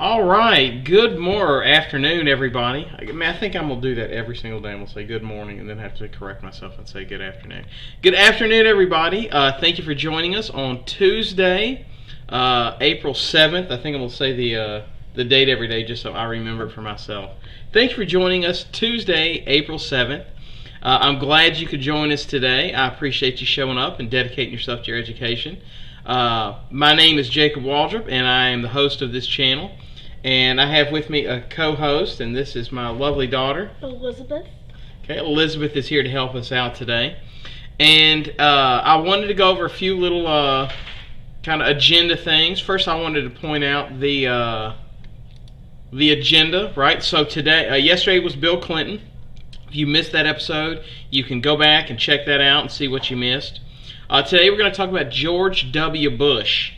All right, good morning, afternoon, everybody. I think I'm gonna do that every single day. I'm gonna say good morning and then have to correct myself and say good afternoon. Good afternoon, everybody. Thank you for joining us on Tuesday, April 7th. I think I'm gonna say the date every day just so I remember it for myself. Thank you for joining us Tuesday, April 7th. I'm glad you could join us today. I appreciate you showing up and dedicating yourself to your education. My name is Jacob Waldrop, and I am the host of this channel. And I have with me a co-host, and this is my lovely daughter, Elizabeth. Okay, Elizabeth is here to help us out today. And I wanted to go over a few little kind of agenda things. First, I wanted to point out the agenda, right? So today, yesterday was Bill Clinton. If you missed that episode, you can go back and check that out and see what you missed. Today we're going to talk about George W. Bush.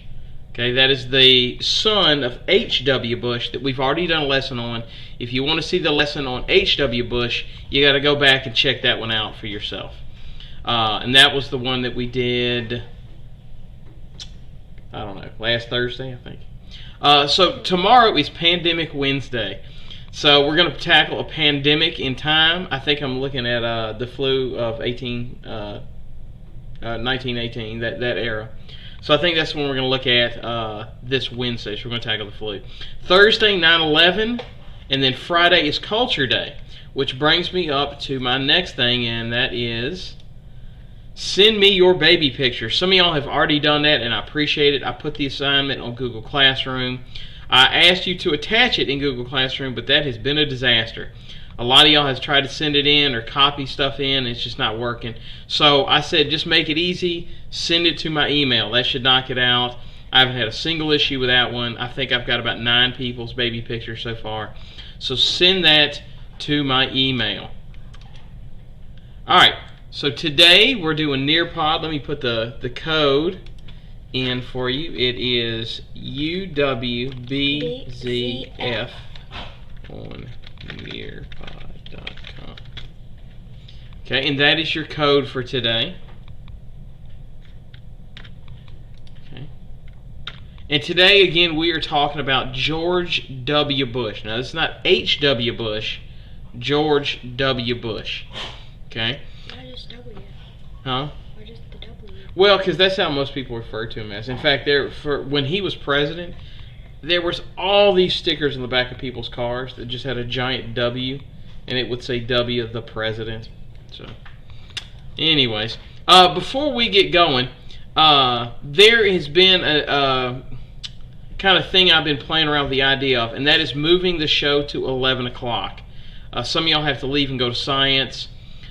Okay, that is the son of H.W. Bush that we've already done a lesson on. If you want to see the lesson on H.W. Bush, you got to go back and check that one out for yourself. And that was the one that we did, I don't know, last Thursday, I think. So tomorrow is Pandemic Wednesday. So we're going to tackle a pandemic in time. I think I'm looking at the flu of 1918, that era. So I think that's when we're going to look at this Wednesday. So we're going to tackle the flu. Thursday, 9/11, and then Friday is Culture Day, which brings me up to my next thing, and that is send me your baby pictures. Some of y'all have already done that, and I appreciate it. I put the assignment on Google Classroom. I asked you to attach it in Google Classroom, but that has been a disaster. A lot of y'all has tried to send it in or copy stuff in, and it's just not working. So I said, just make it easy, send it to my email. That should knock it out. I haven't had a single issue with that one. I think I've got about 9 people's baby pictures so far. So send that to my email. Alright, so today we're doing Nearpod. Let me put the code in for you. It is UWBZF on Nearpod.com. Okay, and that is your code for today. Okay. And today, again, we are talking about George W. Bush. Now, it's not H.W. Bush, George W. Bush. Okay? Why just W? Huh? Why just the W? Well, because that's how most people refer to him as. In fact, when he was president, there was all these stickers on the back of people's cars that just had a giant W, and it would say W, the president. So, anyways, before we get going, there has been a kind of thing I've been playing around with the idea of, and that is moving the show to 11 o'clock. Some of y'all have to leave and go to science.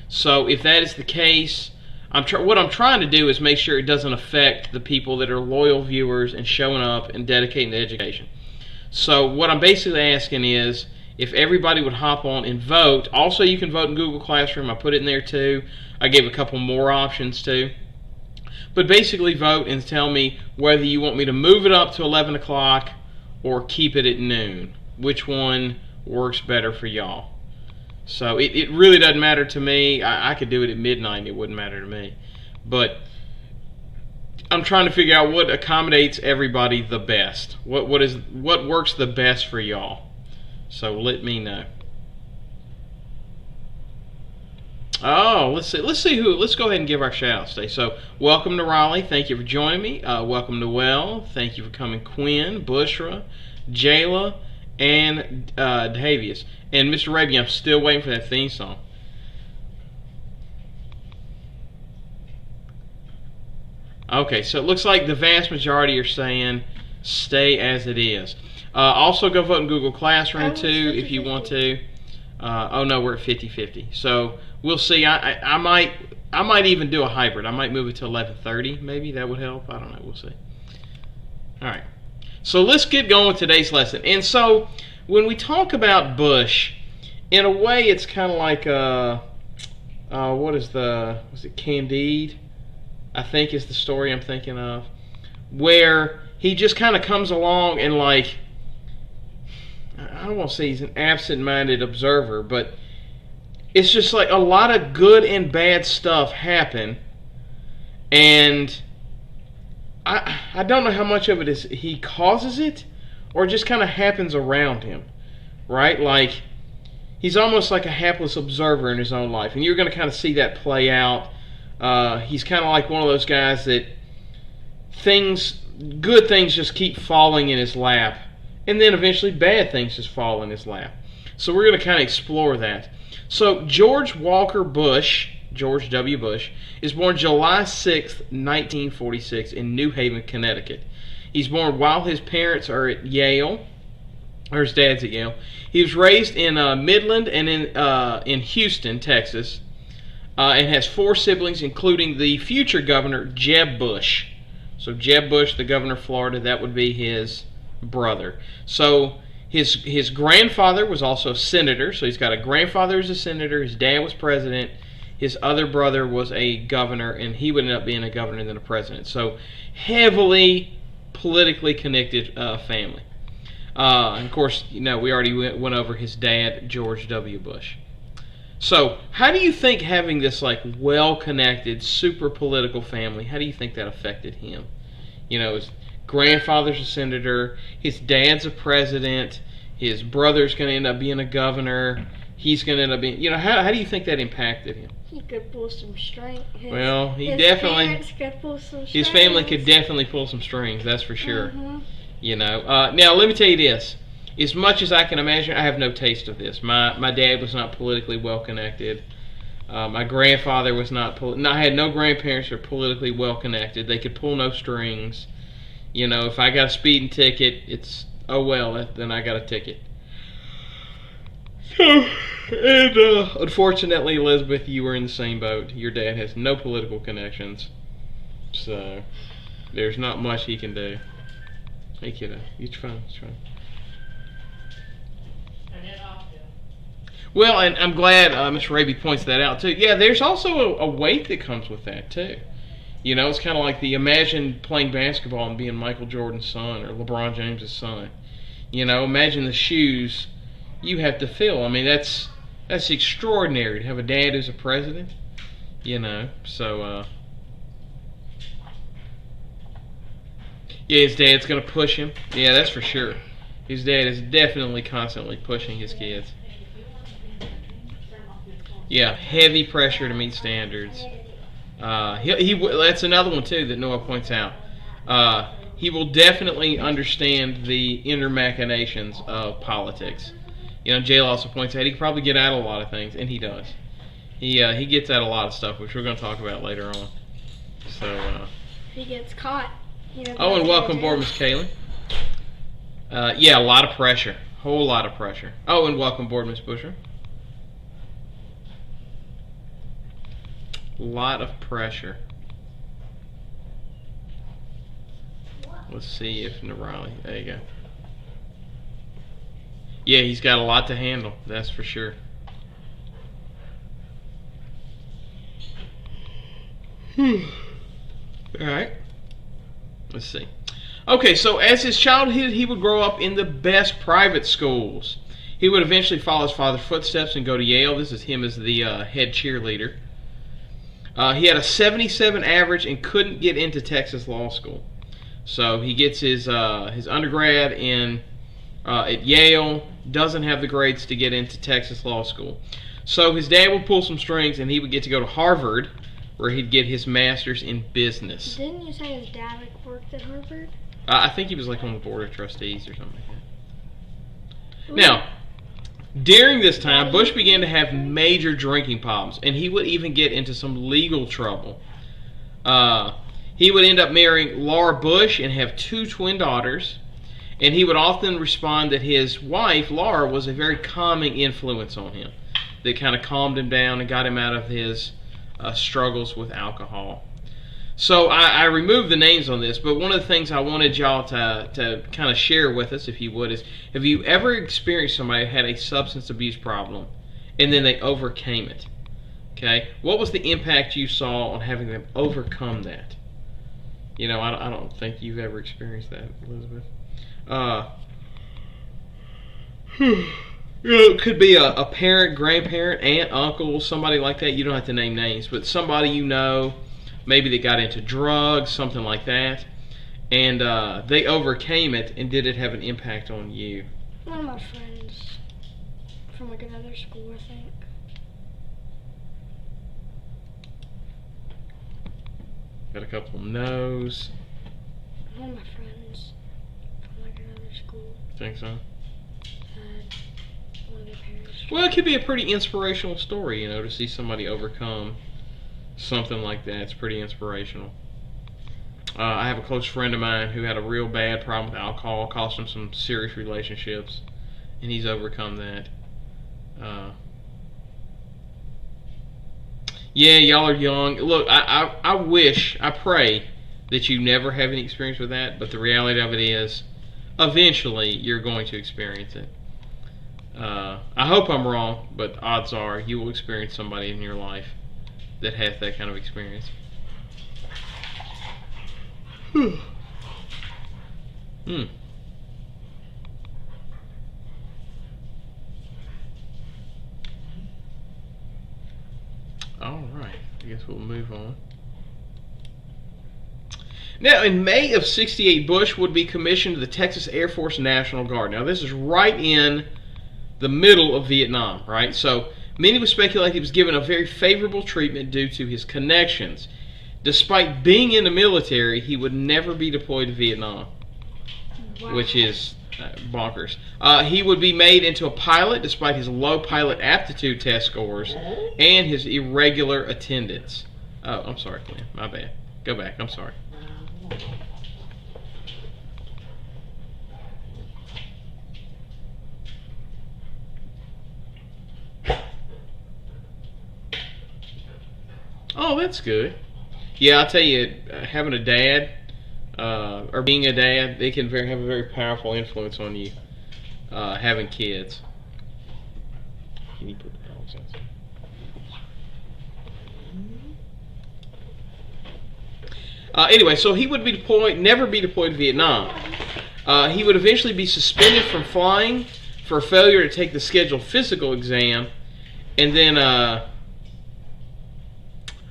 So if that is the case, what I'm trying to do is make sure it doesn't affect the people that are loyal viewers and showing up and dedicating to education. So what I'm basically asking is if everybody would hop on and vote. Also, you can vote in Google Classroom. I put it in there too. I gave a couple more options too. But basically vote and tell me whether you want me to move it up to 11 o'clock or keep it at noon. Which one works better for y'all? So it really doesn't matter to me. I could do it at midnight. It wouldn't matter to me. But I'm trying to figure out what accommodates everybody the best. What works the best for y'all. So let me know. Oh, let's see who. Let's go ahead and give our shout outs today. So welcome to Raleigh. Thank you for joining me. Welcome to Well. Thank you for coming, Quinn, Bushra, Jayla, and Davius. And Mr. Raby, I'm still waiting for that theme song. Okay, so it looks like the vast majority are saying stay as it is. Also, go vote in Google Classroom too if you want to. Oh no, we're at 50-50. So we'll see. I might even do a hybrid. I might move it to 11:30. Maybe that would help. I don't know. We'll see. All right. So let's get going with today's lesson. And so when we talk about Bush, in a way, it's kind of like was it Candide? I think is the story I'm thinking of, where he just kind of comes along and like, I don't want to say he's an absent-minded observer, but it's just like a lot of good and bad stuff happen, and I don't know how much of it is he causes it or just kind of happens around him, right? Like, he's almost like a hapless observer in his own life, and you're going to kind of see that play out. He's kind of like one of those guys that good things just keep falling in his lap, and then eventually bad things just fall in his lap. So we're going to kind of explore that. So George Walker Bush, George W. Bush, is born July 6th, 1946 in New Haven, Connecticut. He's born while his parents are at Yale, or his dad's at Yale. He was raised in Midland and in Houston, Texas, and has 4 siblings, including the future governor, Jeb Bush. So Jeb Bush, the governor of Florida, that would be his brother. So his grandfather was also a senator. So he's got a grandfather as a senator. His dad was president. His other brother was a governor, and he would end up being a governor and then a president. So heavily politically connected family. And of course, we already went over his dad, George W. Bush. So how do you think having this well-connected, super political family, how do you think that affected him? His grandfather's a senator, his dad's a president, his brother's going to end up being a governor, he's going to end up being, how do you think that impacted him? He could pull some strings. His Could pull some strings. His family could definitely pull some strings, that's for sure. Mm-hmm. Now let me tell you this. As much as I can imagine, I have no taste of this. My dad was not politically well connected. My grandfather was not. I had no grandparents who were politically well connected. They could pull no strings. If I got a speeding ticket, it's then I got a ticket. And unfortunately, Elizabeth, you were in the same boat. Your dad has no political connections, so there's not much he can do. Hey, kiddo, it's fine. Well, and I'm glad Mr. Raby points that out too. Yeah, there's also a weight that comes with that too. It's kind of like imagine playing basketball and being Michael Jordan's son or LeBron James's son. Imagine the shoes you have to fill. I mean, that's extraordinary to have a dad who's a president. So yeah, his dad's gonna push him. Yeah, that's for sure. His dad is definitely constantly pushing his kids. Yeah, heavy pressure to meet standards. That's another one too that Noah points out. He will definitely understand the inner machinations of politics. Jail also points out he can probably get out of a lot of things, and he does. He gets out a lot of stuff, which we're going to talk about later on. So he gets caught. Oh, and welcome aboard, Miss Kaylin. Yeah, a lot of pressure, whole lot of pressure. Oh, and welcome aboard, Miss Busher. Lot of pressure. Let's see if Riley. There you go. Yeah, he's got a lot to handle. That's for sure. All right. Let's see. Okay, so as his childhood, he would grow up in the best private schools. He would eventually follow his father's footsteps and go to Yale. This is him as the head cheerleader. He had a 77 average and couldn't get into Texas Law School. So he gets his undergrad at Yale, doesn't have the grades to get into Texas Law School. So his dad would pull some strings and he would get to go to Harvard, where he'd get his master's in business. Didn't you say his dad worked at Harvard? I think he was on the board of trustees or something like that. Ooh. Now, during this time, Bush began to have major drinking problems, and he would even get into some legal trouble. He would end up marrying Laura Bush and have 2 twin daughters, and he would often respond that his wife, Laura, was a very calming influence on him. That kind of calmed him down and got him out of his struggles with alcohol. So I removed the names on this, but one of the things I wanted y'all to kind of share with us, if you would, is have you ever experienced somebody who had a substance abuse problem and then they overcame it? Okay? What was the impact you saw on having them overcome that? I don't think you've ever experienced that, Elizabeth. It could be a parent, grandparent, aunt, uncle, somebody like that. You don't have to name names, but somebody maybe they got into drugs, something like that, And they overcame it, and did it have an impact on you? One of my friends from like another school, I think. Got a couple of no's. One of my friends from like another school. Think so? One of their parents. Well, it could be a pretty inspirational story, you know, to see somebody overcome something like that. It's pretty inspirational. I have a close friend of mine who had a real bad problem with alcohol, cost him some serious relationships, and he's overcome that. Yeah, y'all are young. Look, I pray that you never have any experience with that, but the reality of it is, eventually, you're going to experience it. I hope I'm wrong, but odds are you will experience somebody in your life that has that kind of experience. All right, I guess we'll move on. Now, in May of '68, Bush would be commissioned to the Texas Air Force National Guard. Now, this is right in the middle of Vietnam, right? So, many would speculate he was given a very favorable treatment due to his connections. Despite being in the military, he would never be deployed to Vietnam, which is bonkers. He would be made into a pilot despite his low pilot aptitude test scores and his irregular attendance. Oh, I'm sorry, Glenn. My bad. Go back. I'm sorry. Oh, that's good. Yeah, I'll tell you, having a dad, or being a dad, they can have a very powerful influence on you, having kids. Can you put the dogs outside? Anyway, so he would be deployed, never be deployed to Vietnam. He would eventually be suspended from flying for failure to take the scheduled physical exam, and then,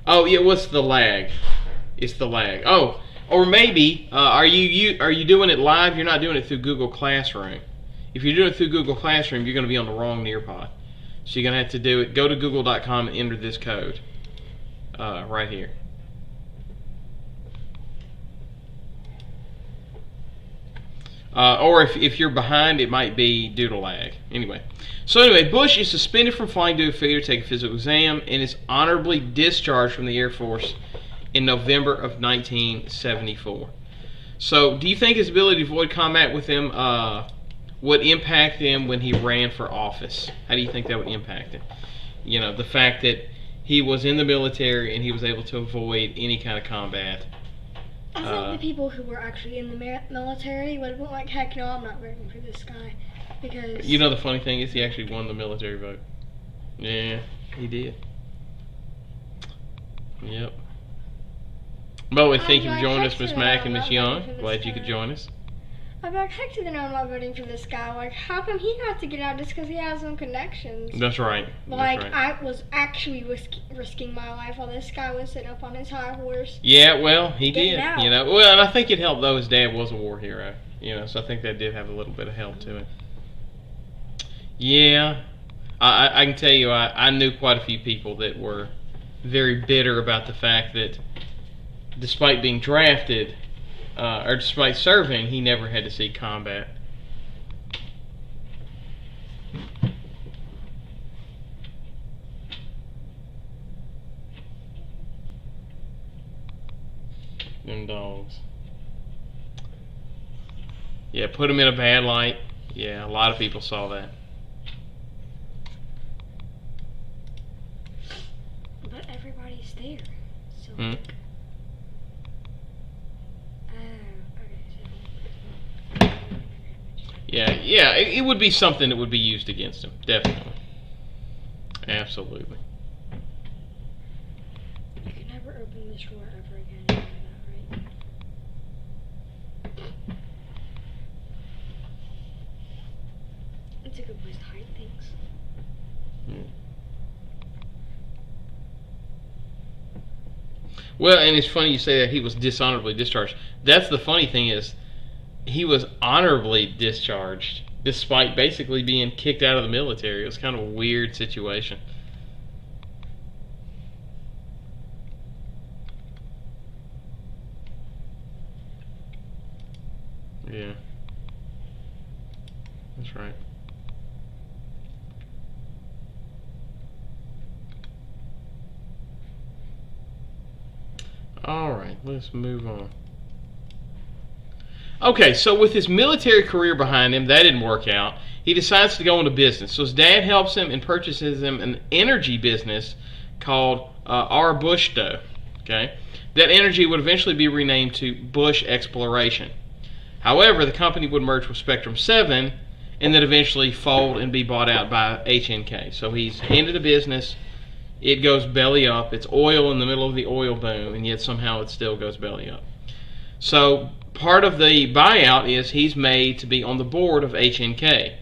oh yeah, what's the lag? It's the lag. Oh, or maybe are you doing it live? You're not doing it through Google Classroom. If you're doing it through Google Classroom, you're going to be on the wrong Nearpod. So you're going to have to do it. Go to google.com and enter this code right here. Or if you're behind, it might be due to lag. Anyway, Bush is suspended from flying due to failure to take a physical exam and is honorably discharged from the Air Force in November of 1974. So, do you think his ability to avoid combat with him would impact him when he ran for office? How do you think that would impact him? You know, the fact that he was in the military and he was able to avoid any kind of combat. I think the people who were actually in the military would have been like, heck no, I'm not voting for this guy. Because... You know, the funny thing is he actually won the military vote. Yeah, he did. Yep. Well, thank you for joining us, Miss Mack and Miss Young. Glad you could join us. I'm like, heck to the no, I'm not voting for this guy. Like, how come he got to get out just because he has some connections? That's right. Like, that's right. I was actually risking my life while this guy was sitting up on his high horse. Yeah, well, he did. You know, well, and I think it helped though his dad was a war hero. You know, so I think that did have a little bit of help to it. Yeah, I can tell you, I knew quite a few people that were very bitter about the fact that, despite being drafted, or despite serving, he never had to see combat. Them dogs. Yeah, put them in a bad light. Yeah, a lot of people saw that. But everybody's there. So Yeah, it would be something that would be used against him, definitely. Absolutely. You can never open this drawer ever again, you know that, right? It's a good place to hide things. Well, and it's funny you say that he was dishonorably discharged. That's the funny thing is, he was honorably discharged despite basically being kicked out of the military. It was kind of a weird situation. Yeah. That's right. Alright, let's move on. Okay, so with his military career behind him, that didn't work out. He decides to go into business. So his dad helps him and purchases him an energy business called R. Bush Doe. Okay, that energy would eventually be renamed to Bush Exploration. However, the company would merge with Spectrum 7 and then eventually fold and be bought out by HNK. So he's handed a business. It goes belly up. It's oil in the middle of the oil boom, and yet somehow it still goes belly up. So part of the buyout is he's made to be on the board of HNK.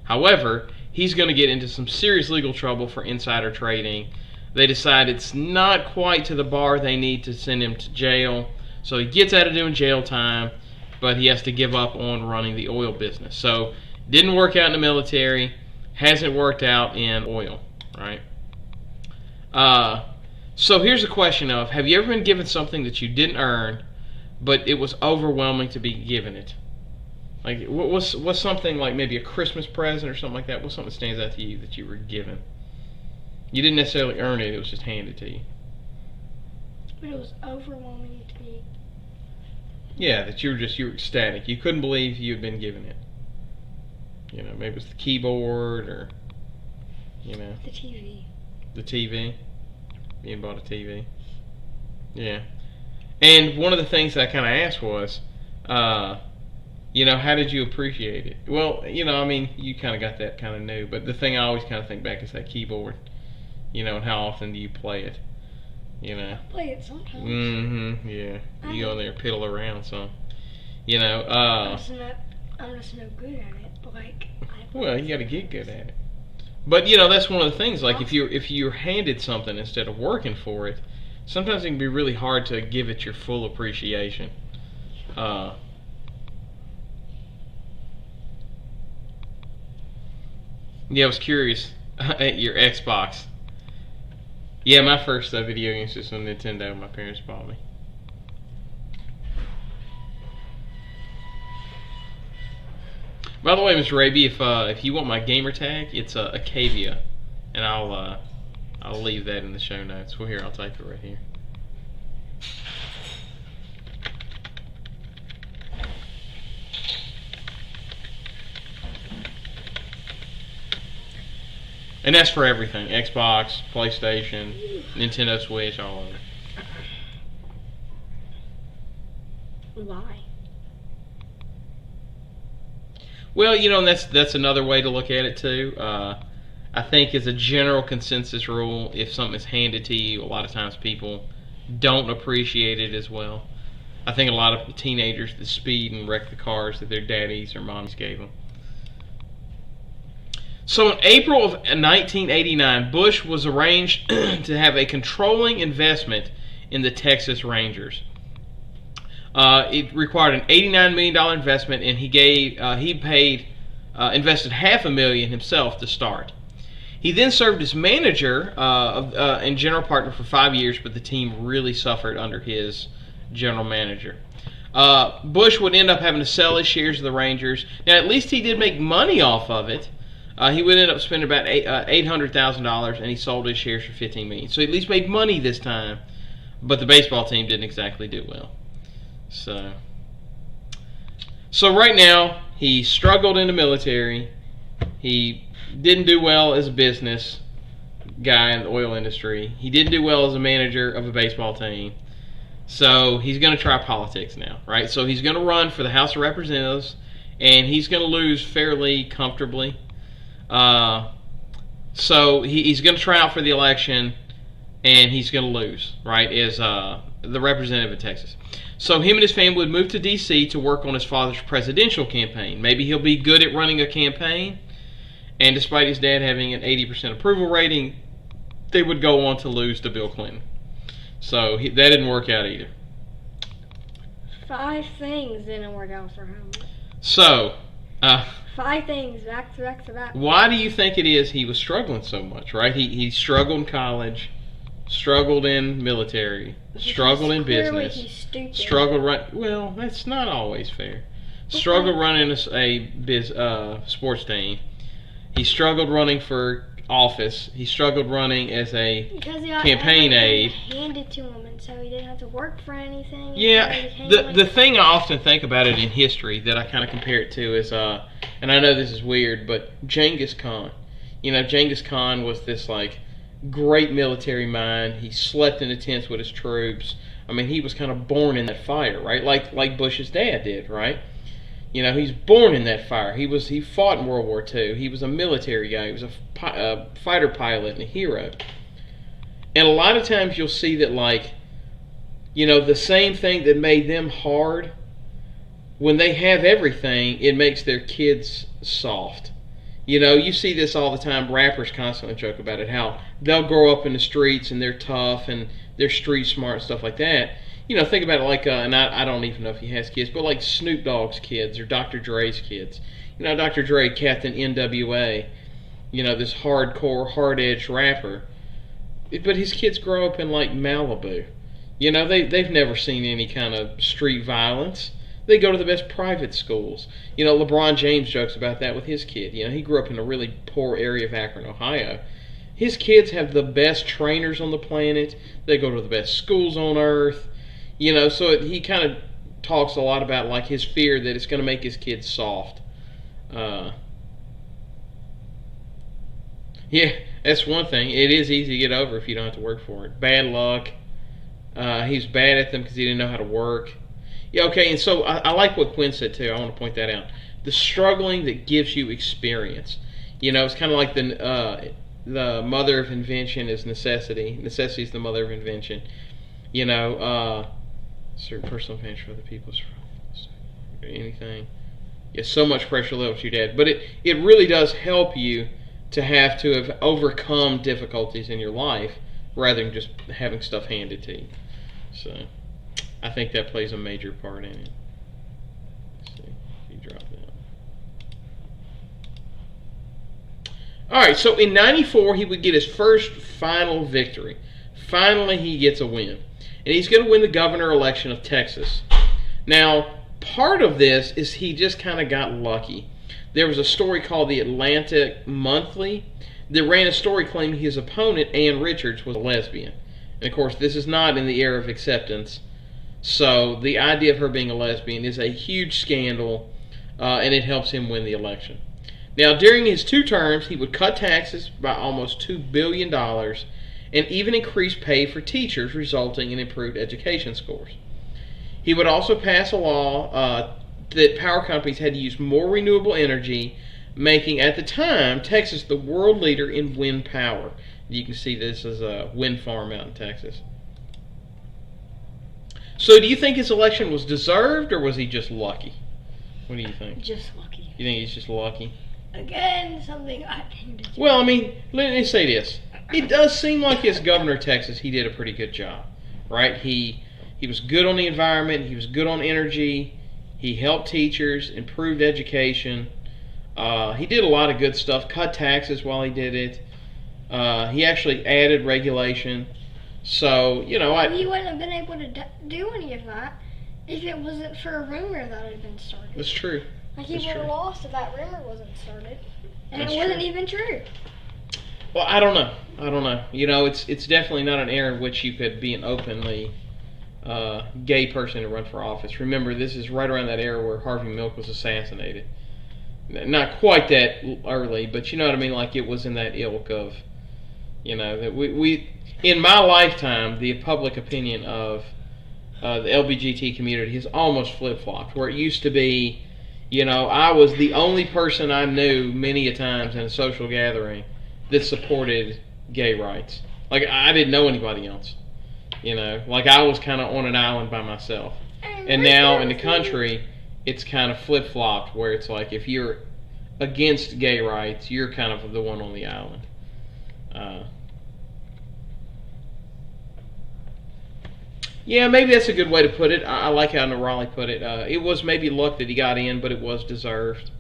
However, he's going to get into some serious legal trouble for insider trading. They decide it's not quite to the bar they need to send him to jail. So he gets out of doing jail time, but he has to give up on running the oil business. So didn't work out in the military, hasn't worked out in oil, right? So here's a question of, have you ever been given something that you didn't earn, but it was overwhelming to be given it? Like, what's something like maybe a Christmas present or something like that? What's something that stands out to you that you were given? You didn't necessarily earn it, it was just handed to you. But it was overwhelming to me. Yeah, that you were ecstatic. You couldn't believe you had been given it. You know, maybe it was the keyboard or, you know. The TV. The TV? Being bought a TV? Yeah. And one of the things that I kind of asked was, you know, how did you appreciate it? Well, you know, I mean, you kind of got that kind of new, but the thing I always kind of think back is that keyboard. You know, and how often do you play it? You know. I play it sometimes. Mm-hmm. Yeah. You go in there and piddle around some. You know. I'm just no good at it. But like. Well, you got to get good at it. But you know, that's one of the things. Like if you're handed something instead of working for it, sometimes it can be really hard to give it your full appreciation. Yeah, I was curious at your Xbox. Yeah, my first video game system, Nintendo, my parents bought me. By the way, Mr. Raby, if you want my gamer tag, it's Acavia, and I'll leave that in the show notes. Well, here, I'll type it right here. And that's for everything: Xbox, PlayStation, Nintendo Switch, all of it. Why? Well, you know, and that's another way to look at it too. I think as a general consensus rule, if something is handed to you, a lot of times people don't appreciate it as well. I think a lot of teenagers that speed and wreck the cars that their daddies or mommies gave them. So in April of 1989, Bush was arranged to have a controlling investment in the Texas Rangers. It required an $89 million investment, and invested $500,000 himself to start. He then served as manager and general partner for 5 years, but the team really suffered under his general manager. Bush would end up having to sell his shares of the Rangers. Now, at least he did make money off of it. He would end up spending about $800,000, and he sold his shares for $15 million. So he at least made money this time, but the baseball team didn't exactly do well. So right now, he struggled in the military. He didn't do well as a business guy in the oil industry. He didn't do well as a manager of a baseball team. So he's going to try politics now, right? So he's going to run for the House of Representatives, and he's going to lose fairly comfortably. So he's going to try out for the election, and he's going to lose, right, as the representative of Texas. So him and his family would move to D.C. to work on his father's presidential campaign. Maybe he'll be good at running a campaign, and despite his dad having an 80% approval rating, they would go on to lose to Bill Clinton. So that didn't work out either. 5 things didn't work out for him. So, 5 things back to back to back. why do you think it is he was struggling so much, right? He struggled in college, struggled in military, struggled in business, He's stupid. struggled well, that's not always fair. Struggled running a sports team. He struggled running for office. He struggled running as a campaign aide. Handed to him, and so he didn't have to work for anything. Yeah, the thing I often think about it in history that I kind of compare it to is, and I know this is weird, but Genghis Khan. You know, Genghis Khan was this like great military mind. He slept in the tents with his troops. I mean, he was kind of born in that fire, right? Like Bush's dad did, right? You know, he's born in that fire. He fought in World War II. He was a military guy. He was a fighter pilot and a hero. And a lot of times you'll see that, like, you know, the same thing that made them hard, when they have everything, it makes their kids soft. You know, you see this all the time. Rappers constantly joke about it, how they'll grow up in the streets and they're tough and they're street smart and stuff like that. You know, think about it like, and I don't even know if he has kids, but like Snoop Dogg's kids or Dr. Dre's kids. You know, Dr. Dre, Captain NWA, you know, this hardcore, hard-edged rapper. But his kids grow up in like Malibu. You know, they've never seen any kind of street violence. They go to the best private schools. You know, LeBron James jokes about that with his kid. You know, he grew up in a really poor area of Akron, Ohio. His kids have the best trainers on the planet. They go to the best schools on earth. You know, so he kind of talks a lot about like his fear that it's going to make his kids soft. Yeah, that's one thing. It is easy to get over if you don't have to work for it. Bad luck. He's bad at them because he didn't know how to work. Yeah, okay, and so I like what Quinn said too. I want to point that out. The struggling that gives you experience. You know, it's kind of like the mother of invention is necessity. Necessity is the mother of invention. You know, certain personal advantage for other people's anything. Yeah, so much pressure levels your dad. But it really does help you to have overcome difficulties in your life rather than just having stuff handed to you. So I think that plays a major part in it. Let's see if you drop that. Alright, so in 94 he would get his first final victory. Finally he gets a win. And he's going to win the governor election of Texas. Now, part of this is he just kind of got lucky. There was a story called the Atlantic Monthly that ran a story claiming his opponent, Ann Richards, was a lesbian. And of course, this is not in the era of acceptance. So the idea of her being a lesbian is a huge scandal, and it helps him win the election. Now, during his 2 terms, he would cut taxes by almost $2 billion and even increase pay for teachers, resulting in improved education scores. He would also pass a law that power companies had to use more renewable energy, making, at the time, Texas the world leader in wind power. You can see this as a wind farm out in Texas. So do you think his election was deserved, or was he just lucky? What do you think? Just lucky. You think he's just lucky? Again, something I hated. Well, I mean, let me say this. It does seem like as governor of Texas, he did a pretty good job, right? He was good on the environment. He was good on energy. He helped teachers, improved education. He did a lot of good stuff, cut taxes while he did it. He actually added regulation. So, you know, he wouldn't have been able to do any of that if it wasn't for a rumor that had been started. That's true. Like, he would have lost if that rumor wasn't started. And That's it wasn't true. even true. Well, I don't know. You know, it's definitely not an era in which you could be an openly gay person to run for office. Remember, this is right around that era where Harvey Milk was assassinated. Not quite that early, but you know what I mean? Like, it was in that ilk of, you know, that we in my lifetime, the public opinion of the LGBT community has almost flip-flopped, where it used to be, you know, I was the only person I knew many a times in a social gathering that supported gay rights. Like, I didn't know anybody else. You know, like I was kind of on an island by myself. And now in the country, it's kind of flip-flopped, where it's like if you're against gay rights, you're kind of the one on the island. Yeah, maybe that's a good way to put it. I like how Raleigh put it. It was maybe luck that he got in, but it was deserved.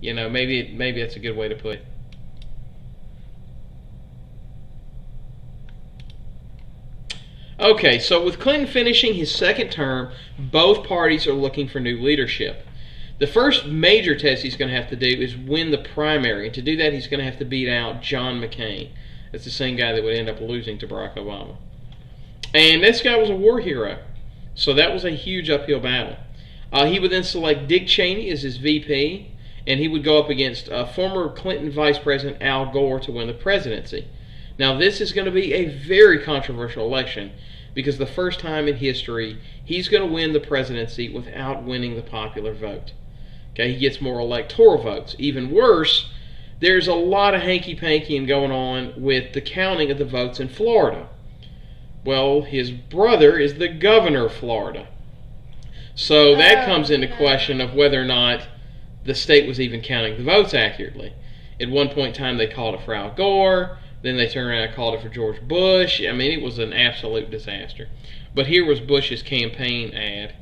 Maybe that's a good way to put it. Okay, so with Clinton finishing his second term, both parties are looking for new leadership. The first major test he's going to have to do is win the primary. And to do that, he's going to have to beat out John McCain. That's the same guy that would end up losing to Barack Obama. And this guy was a war hero. So that was a huge uphill battle. He would then select Dick Cheney as his VP, and he would go up against former Clinton Vice President Al Gore to win the presidency. Now, this is going to be a very controversial election because the first time in history, he's going to win the presidency without winning the popular vote. Okay, he gets more electoral votes. Even worse, there's a lot of hanky-panky going on with the counting of the votes in Florida. Well, his brother is the governor of Florida. So that comes into question of whether or not the state was even counting the votes accurately. At one point in time, they called it for Al Gore. Then they turned around and called it for George Bush. I mean, it was an absolute disaster. But here was Bush's campaign ad.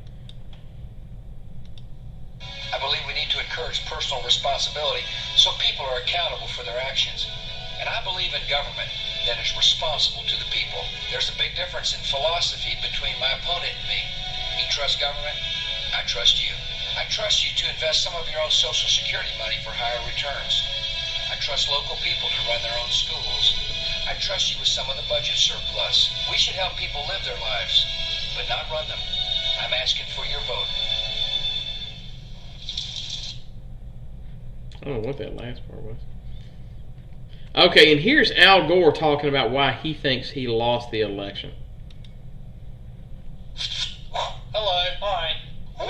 I believe we need to encourage personal responsibility so people are accountable for their actions. And I believe in government that is responsible to the people. There's a big difference in philosophy between my opponent and me. You trust government? I trust you. I trust you to invest some of your own Social Security money for higher returns. I trust local people to run their own schools. I trust you with some of the budget surplus. We should help people live their lives, but not run them. I'm asking for your vote. I don't know what that last part was. Okay, and here's Al Gore talking about why he thinks he lost the election. Hello. Hi. I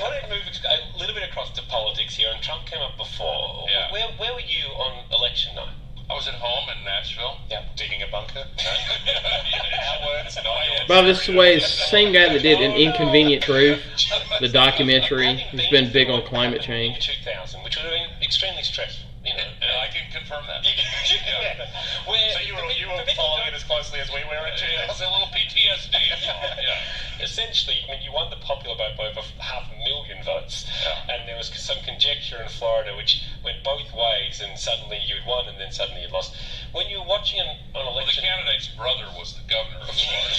want to move a little bit across to politics here, and Trump came up before. Yeah. Where were you on election night? I was at home in Nashville. Yeah. Digging a bunker. Our words, not yours. By this way, it's the same guy that did An Inconvenient Truth, the documentary. He's been big on climate change. 2000, which would have been extremely stressful. I can confirm that. Yeah. So you were following it as closely as we were in 2000. It's a little PTSD. Yeah. Essentially, I mean, you won the popular vote by over 500,000 votes, and there was some conjecture in Florida which went both ways, and suddenly you'd won, and then suddenly you lost. When you were watching an election, The candidate's brother was the governor of Florida.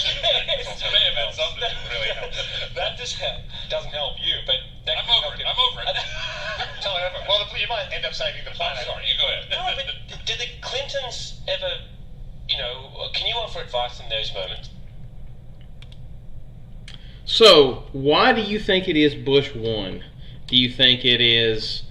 So may have had something to really help. That doesn't help you, but that I'm over it. Totally over it. Well, you might end up saving the planet. Sorry, you go ahead. No, but did the Clintons ever, can you offer advice in those moments? So, why do you think it is Bush won? Do you think it is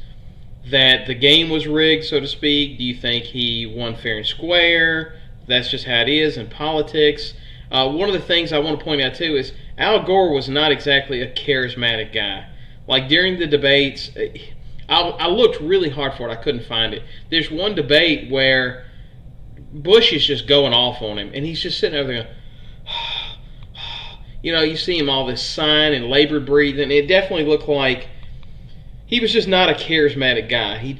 that the game was rigged, so to speak? Do you think he won fair and square? That's just how it is in politics. One of the things I want to point out, too, is Al Gore was not exactly a charismatic guy. Like, during the debates, I looked really hard for it. I couldn't find it. There's one debate where Bush is just going off on him, and he's just sitting over there going, you see him all this sighing and labored breathing. It definitely looked like he was just not a charismatic guy.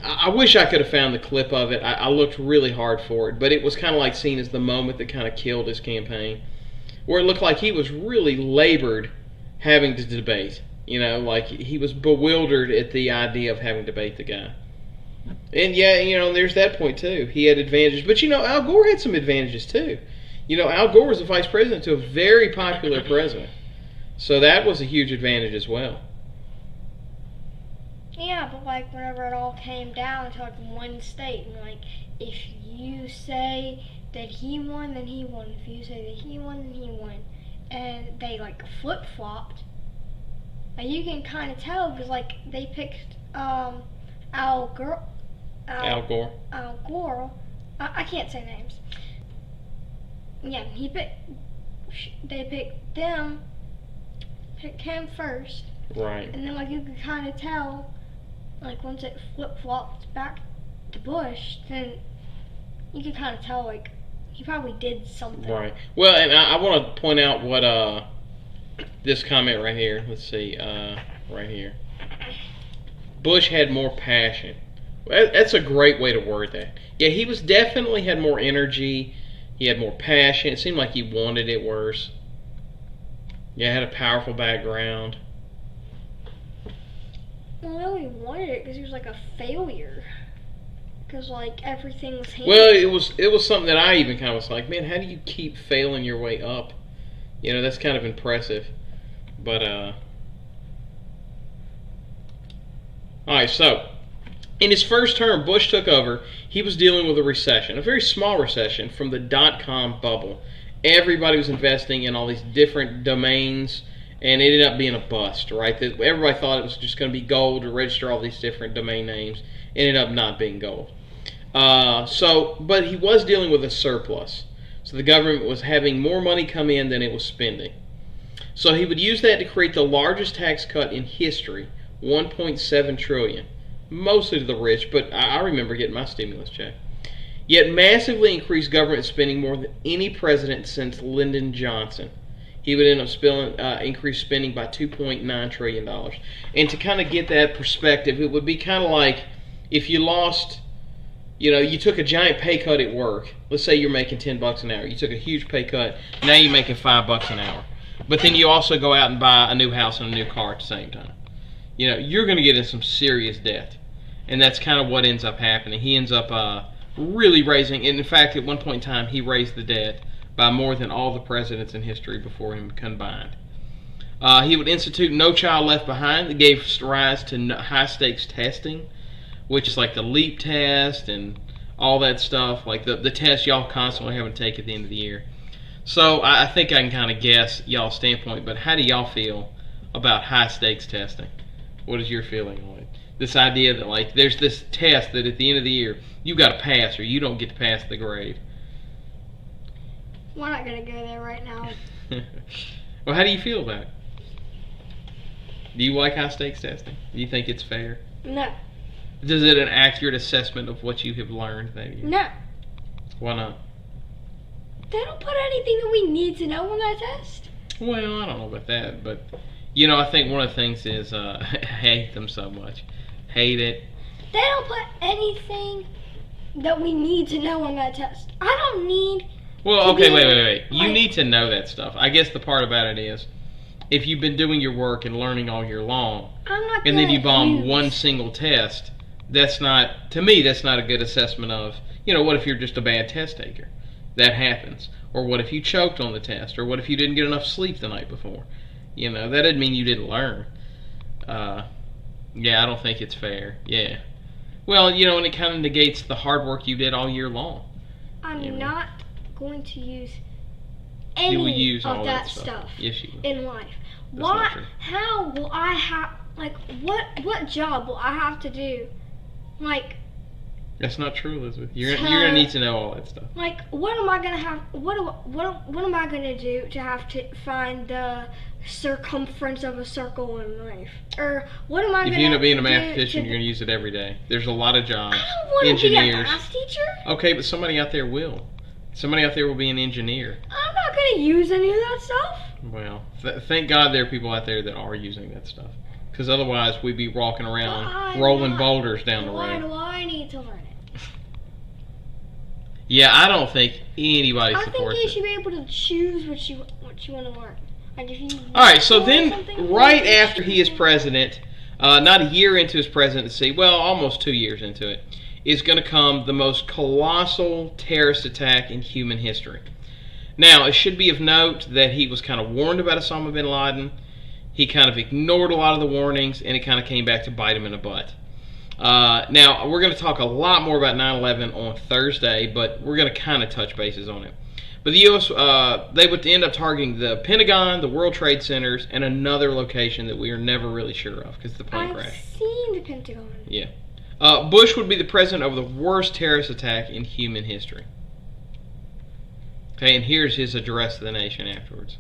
I wish I could have found the clip of it. I looked really hard for it, but it was kind of like seen as the moment that kind of killed his campaign, where it looked like he was really labored having to debate. Like he was bewildered at the idea of having to debate the guy. And yeah, there's that point too. He had advantages, but Al Gore had some advantages too. Al Gore was the vice president to a very popular president, so that was a huge advantage as well. Yeah, but like whenever it all came down to like one state, and like if you say that he won, then he won. If you say that he won, then he won, and they like flip flopped. And you can kind of tell because like they picked Al Gore. I can't say names. Yeah, they picked him first. Right. And then like you could kind of tell, like once it flip-flopped back to Bush, then you could kind of tell like he probably did something. Right. Well, and I want to point out what this comment right here. Let's see, right here. Bush had more passion. That's a great way to word that. Yeah, he was definitely had more energy. He had more passion. It seemed like he wanted it worse. Yeah, had a powerful background. Well, he wanted it because he was like a failure. Because like everything was handed. Well, it was something that I even kind of was like, man, how do you keep failing your way up? You know, that's kind of impressive. But all right, so in his first term, Bush took over. He was dealing with a recession, a very small recession from the dot-com bubble. Everybody was investing in all these different domains, and it ended up being a bust, right? Everybody thought it was just going to be gold to register all these different domain names. It ended up not being gold. But he was dealing with a surplus. So the government was having more money come in than it was spending. So he would use that to create the largest tax cut in history, $1.7 trillion. Mostly to the rich, but I remember getting my stimulus check. Yet massively increased government spending more than any president since Lyndon Johnson. He would end up increase spending by $2.9 trillion. And to kind of get that perspective, it would be kind of like if you lost, you took a giant pay cut at work. Let's say you're making $10 an hour. You took a huge pay cut. Now you're making $5 an hour. But then you also go out and buy a new house and a new car at the same time. You're going to get in some serious debt. And that's kind of what ends up happening. He ends up really raising, and in fact, at one point in time, he raised the debt by more than all the presidents in history before him combined. He would institute No Child Left Behind that gave rise to high-stakes testing, which is like the LEAP test and all that stuff, like the test y'all constantly having to take at the end of the year. So I think I can kind of guess y'all's standpoint, but how do y'all feel about high-stakes testing? What is your feeling on it? This idea that like there's this test that at the end of the year you got to pass or you don't get to pass the grade. We're not going to go there right now. Well, how do you feel about it? Do you like high-stakes testing? Do you think it's fair? No. Is it an accurate assessment of what you have learned that year? No. Why not? They don't put anything that we need to know on that test. Well, I don't know about that, but I think one of the things is I hate them so much. Hate it. They don't put anything that we need to know on that test. I don't need. Well, okay, wait. You need to know that stuff. I guess the part about it is, if you've been doing your work and learning all year long, and then you bomb one single test, that's not, to me, that's not a good assessment of, what if you're just a bad test taker? That happens. Or what if you choked on the test? Or what if you didn't get enough sleep the night before? That doesn't mean you didn't learn. Yeah, I don't think it's fair. Yeah. Well, and it kind of negates the hard work you did all year long. I'm not going to use You will any use of all that that stuff Yes, you will. in life. That's not true. How will I have, what job will I have to do? That's not true, Elizabeth. You're gonna need to know all that stuff. What am I gonna have? What am I gonna do to have to find the circumference of a circle in life? Or what am I gonna do? If you end up being a mathematician, you're gonna use it every day. There's a lot of jobs. I don't want to be a math teacher. Okay, but somebody out there will. Somebody out there will be an engineer. I'm not gonna use any of that stuff. Well, thank God there are people out there that are using that stuff. Because otherwise, we'd be walking around rolling boulders down the road. Why do I need to learn it? Yeah, I don't think anybody supports it. I think you should be able to choose what you want to learn. Alright, so then, right after he is president, not a year into his presidency, well, almost 2 years into it, is going to come the most colossal terrorist attack in human history. Now, it should be of note that he was kind of warned about Osama bin Laden. He kind of ignored a lot of the warnings, and it kind of came back to bite him in the butt. Now, we're going to talk a lot more about 9/11 on Thursday, but we're going to kind of touch bases on it. But the U.S., they would end up targeting the Pentagon, the World Trade Centers, and another location that we are never really sure of because the plane crashed. I've seen the Pentagon. Yeah. Bush would be the president of the worst terrorist attack in human history. Okay, and here's his address to the nation afterwards.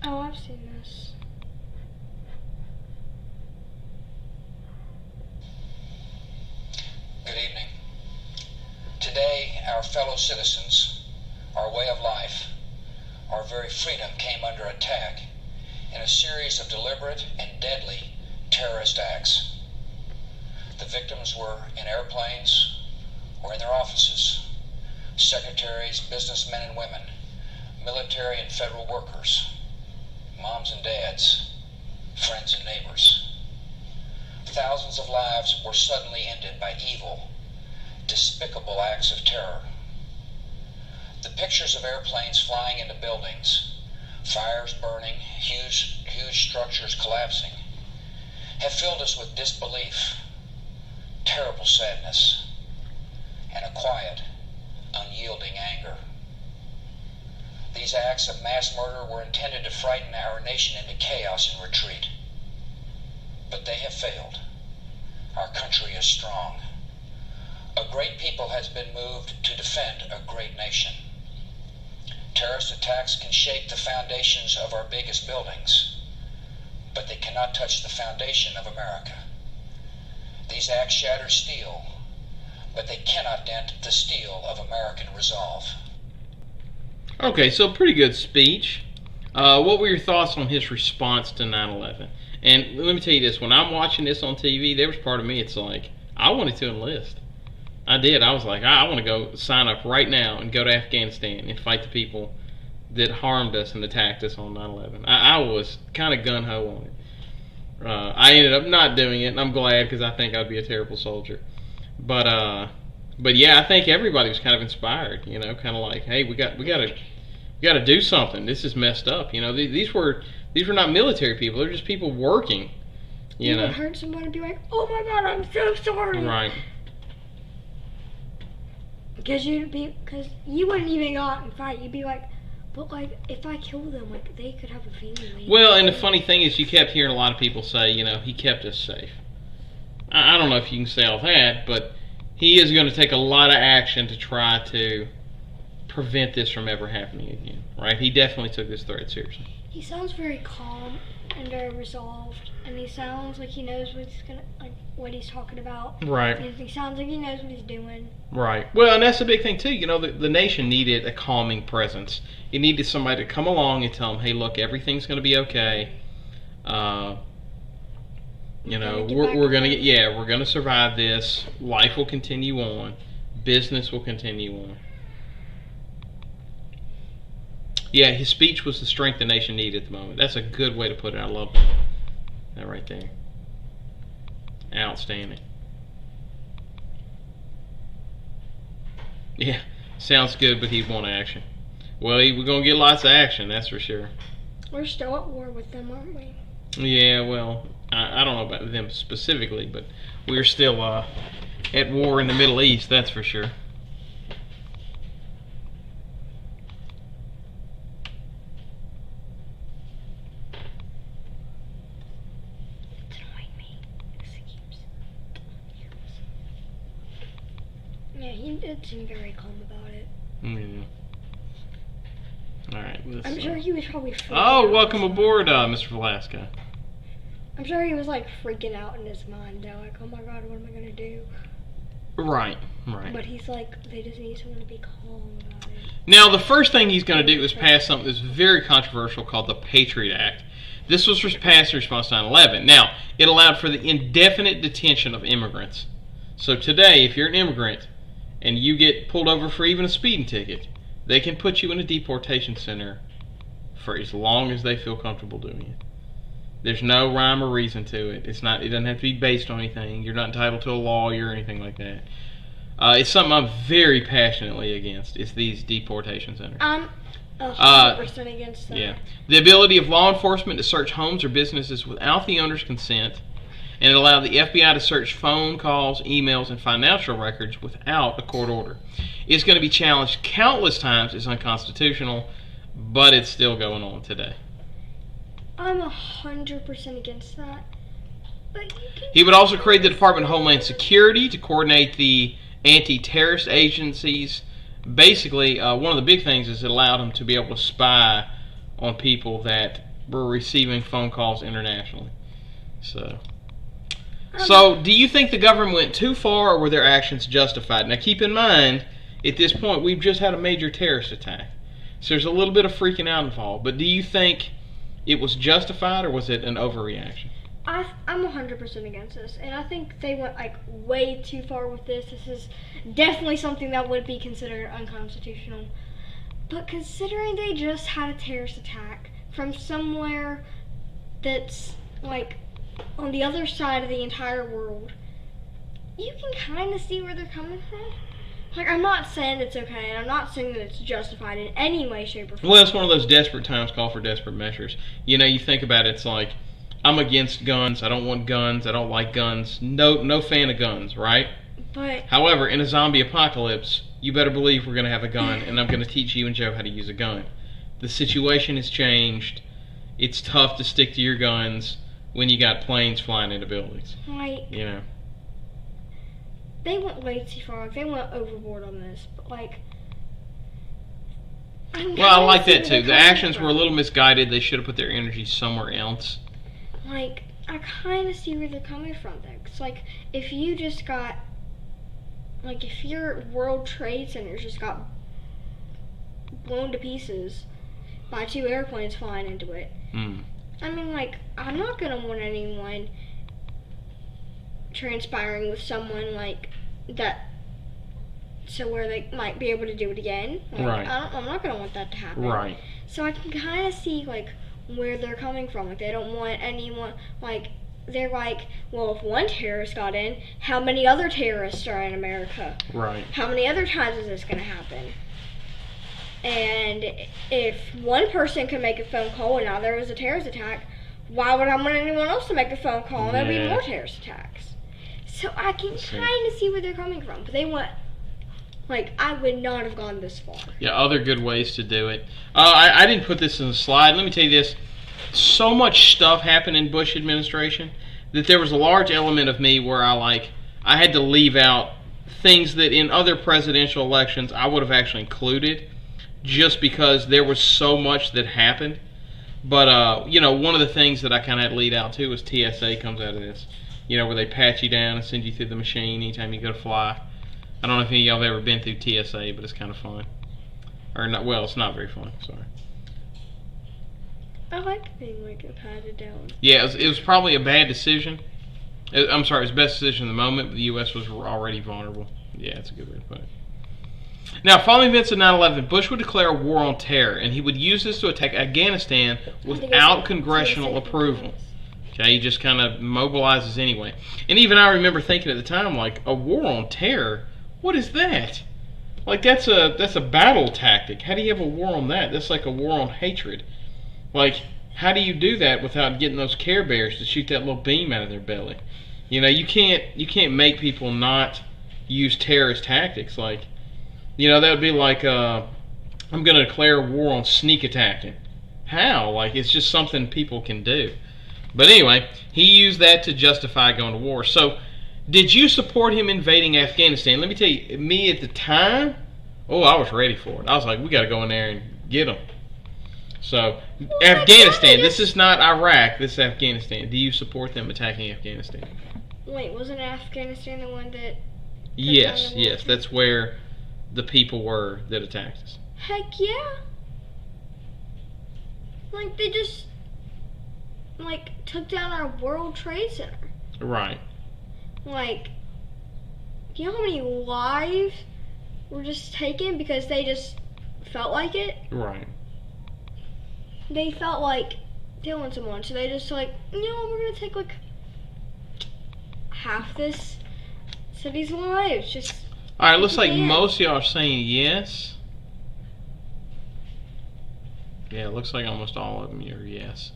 Oh, I've seen this. Good evening. Today, our fellow citizens, our way of life, our very freedom came under attack in a series of deliberate and deadly terrorist acts. The victims were in airplanes or in their offices. secretaries, businessmen and women, military and federal workers, moms and dads, friends and neighbors. Thousands of lives were suddenly ended by evil, despicable acts of terror. The pictures of airplanes flying into buildings, fires burning, huge structures collapsing, have filled us with disbelief, terrible sadness, and a quiet, unyielding anger. These acts of mass murder were intended to frighten our nation into chaos and retreat. But they have failed. Our country is strong. A great people has been moved to defend a great nation. Terrorist attacks can shake the foundations of our biggest buildings, but they cannot touch the foundation of America. These acts shatter steel, but they cannot dent the steel of American resolve. Okay, so pretty good speech. What were your thoughts on his response to 9/11? And let me tell you this, when I'm watching this on TV, there was part of me, it's like, I wanted to enlist. I did. I was like, I want to go sign up right now and go to Afghanistan and fight the people that harmed us and attacked us on 9/11. I was kind of gung-ho on it. I ended up not doing it, and I'm glad because I think I'd be a terrible soldier. But yeah, I think everybody was kind of inspired, you know, kind of like, hey, we got to do something. This is messed up. You know, these were not military people. They're just people working. You know, would hurt someone and be like, "Oh my God, I'm so sorry." Right. Because you wouldn't even go out and fight. You'd be like, but like, if I kill them, like, they could have a family. Well, and the funny thing is, you kept hearing a lot of people say, you know, he kept us safe. I don't know if you can say all that, but he is going to take a lot of action to try to prevent this from ever happening again, right? He definitely took this threat seriously. He sounds very calm and very resolved, and he sounds like he knows what he's talking about. Right. And he sounds like he knows what he's doing. Right. Well, and that's the big thing too. You know, the nation needed a calming presence. It needed somebody to come along and tell them, "Hey, look, everything's going to be okay. You know, we're going to survive this. Life will continue on. Business will continue on." Yeah, his speech was the strength the nation needed at the moment. That's a good way to put it. I love that right there. Outstanding. Yeah, sounds good, but he'd want action. Well, we're going to get lots of action, that's for sure. We're still at war with them, aren't we? Yeah, well, I don't know about them specifically, but we're still at war in the Middle East, that's for sure. Yeah, he did seem very calm about it. Yeah. All right. I'm sure he was probably freaking out. out. Welcome aboard, Mr. Velasco. I'm sure he was like freaking out in his mind though, like, oh my God, what am I gonna do? Right. But he's like, they just need someone to be calm about it. Now, the first thing he's going to do is pass something that's very controversial called the Patriot Act. This was passed in response to 9/11. Now, it allowed for the indefinite detention of immigrants. So today, if you're an immigrant and you get pulled over for even a speeding ticket, they can put you in a deportation center for as long as they feel comfortable doing it. There's no rhyme or reason to it. It doesn't have to be based on anything. You're not entitled to a lawyer or anything like that. It's something I'm very passionately against. It's these deportation centers. I'm 100% against that. Yeah. The ability of law enforcement to search homes or businesses without the owner's consent, and it allowed the FBI to search phone calls, emails, and financial records without a court order. It's going to be challenged countless times as unconstitutional, but it's still going on today. I'm 100% against that. But he would also create the Department of Homeland Security to coordinate the anti-terrorist agencies. Basically, one of the big things is it allowed him to be able to spy on people that were receiving phone calls internationally. So, do you think the government went too far, or were their actions justified? Now, keep in mind, at this point, we've just had a major terrorist attack. So there's a little bit of freaking out involved. But do you think it was justified, or was it an overreaction? I'm 100% against this, and I think they went like way too far with this. This is definitely something that would be considered unconstitutional. But considering they just had a terrorist attack from somewhere that's like on the other side of the entire world, you can kind of see where they're coming from. Like, I'm not saying it's okay, and I'm not saying that it's justified in any way, shape, or form. Well, it's one of those desperate times call for desperate measures. You know, you think about it, it's like, I'm against guns, I don't want guns, I don't like guns, no fan of guns, right? But however, in a zombie apocalypse, you better believe we're going to have a gun, and I'm going to teach you and Joe how to use a gun. The situation has changed. It's tough to stick to your guns when you got planes flying into buildings. like, You know. they went way too far. Like, they went overboard on this. But like, Well, I like that too. The actions were a little misguided. They should have put their energy somewhere else. Like, I kind of see where they're coming from though. 'Cause like, if you just got, like, if your World Trade Centers just got blown to pieces by 2 airplanes flying into it, I mean, like, I'm not gonna want anyone transpiring with someone like that, so where they might be able to do it again. Like, Right. I'm not gonna want that to happen. Right. So I can kind of see like where they're coming from. Like, they don't want anyone, like, they're like, well, if one terrorist got in, how many other terrorists are in America? Right. How many other times is this going to happen? And if one person can make a phone call and now there was a terrorist attack, why would I want anyone else to make a phone call and there'll be more terrorist attacks? So I can kind of see where they're coming from. But they went, like, I would not have gone this far. Yeah, other good ways to do it. I didn't put this in the slide. Let me tell you this. So much stuff happened in Bush administration that there was a large element of me where I had to leave out things that in other presidential elections I would have actually included just because there was so much that happened. But, you know, one of the things that I kind of had to lead out to was TSA comes out of this. You know, where they pat you down and send you through the machine anytime you go to fly. I don't know if any of y'all have ever been through TSA, but it's kind of fun. Or not, well, it's not very fun, sorry. I like being, like, patted down. Yeah, it was probably a bad decision. I'm sorry, it was the best decision in the moment, but the U.S. was already vulnerable. Yeah, that's a good way to put it. Now, following events of 9/11, Bush would declare a war on terror, and he would use this to attack Afghanistan without congressional approval. Okay, he just kind of mobilizes anyway. And even I remember thinking at the time, like, a war on terror? What is that? Like, that's a battle tactic. How do you have a war on that? That's like a war on hatred. Like, how do you do that without getting those Care Bears to shoot that little beam out of their belly? You know, you can't make people not use terrorist tactics. Like, you know, that would be like, I'm going to declare a war on sneak attacking. How? Like, it's just something people can do. But anyway, he used that to justify going to war. So, did you support him invading Afghanistan? Let me tell you, me at the time, I was ready for it. I was like, we got to go in there and get them. So, Afghanistan, this is not Iraq, this is Afghanistan. Do you support them attacking Afghanistan? Wait, wasn't Afghanistan the one that... Yes, that's where the people were that attacked us. Heck yeah. Like, they just, like, took down our World Trade Center. Right. Like, you know how many lives were just taken because they just felt like it? Right. They felt like killing someone, so they just like, you know, we're gonna take like half this city's lives. Just. Alright, looks like most of y'all are saying yes. Yeah, it looks like almost all of them are yes.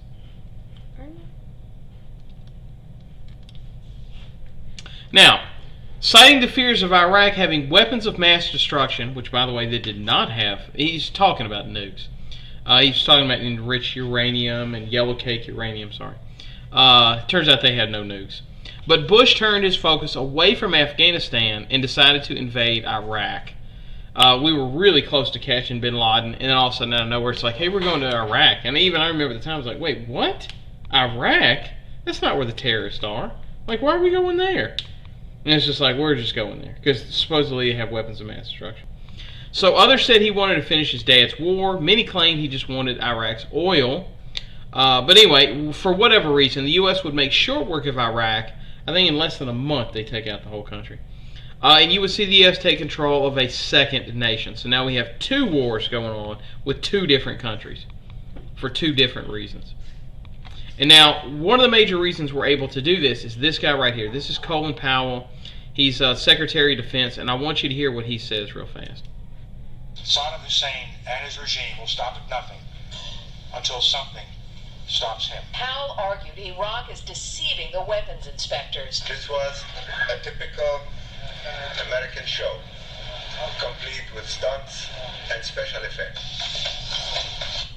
Now, citing the fears of Iraq having weapons of mass destruction, which by the way they did not have, he's talking about nukes. He's talking about enriched uranium and yellow cake uranium, turns out they had no nukes. But Bush turned his focus away from Afghanistan and decided to invade Iraq. We were really close to catching bin Laden, and then all of a sudden out of nowhere it's like, hey, we're going to Iraq. And even I remember at the time, I was like, wait, what? Iraq? That's not where the terrorists are. Like, why are we going there? And it's just like, we're just going there. Because supposedly they have weapons of mass destruction. So others said he wanted to finish his dad's war. Many claimed he just wanted Iraq's oil. But anyway, for whatever reason, the U.S. would make short work of Iraq. I think in less than a month they take out the whole country. And you would see the U.S. take control of a second nation. So now we have 2 wars going on with 2 different countries for 2 different reasons. And now, one of the major reasons we're able to do this is this guy right here. This is Colin Powell. He's Secretary of Defense, and I want you to hear what he says real fast. Saddam Hussein and his regime will stop at nothing until something stops him. Powell argued Iraq is deceiving the weapons inspectors. This was a typical American show, complete with stunts and special effects.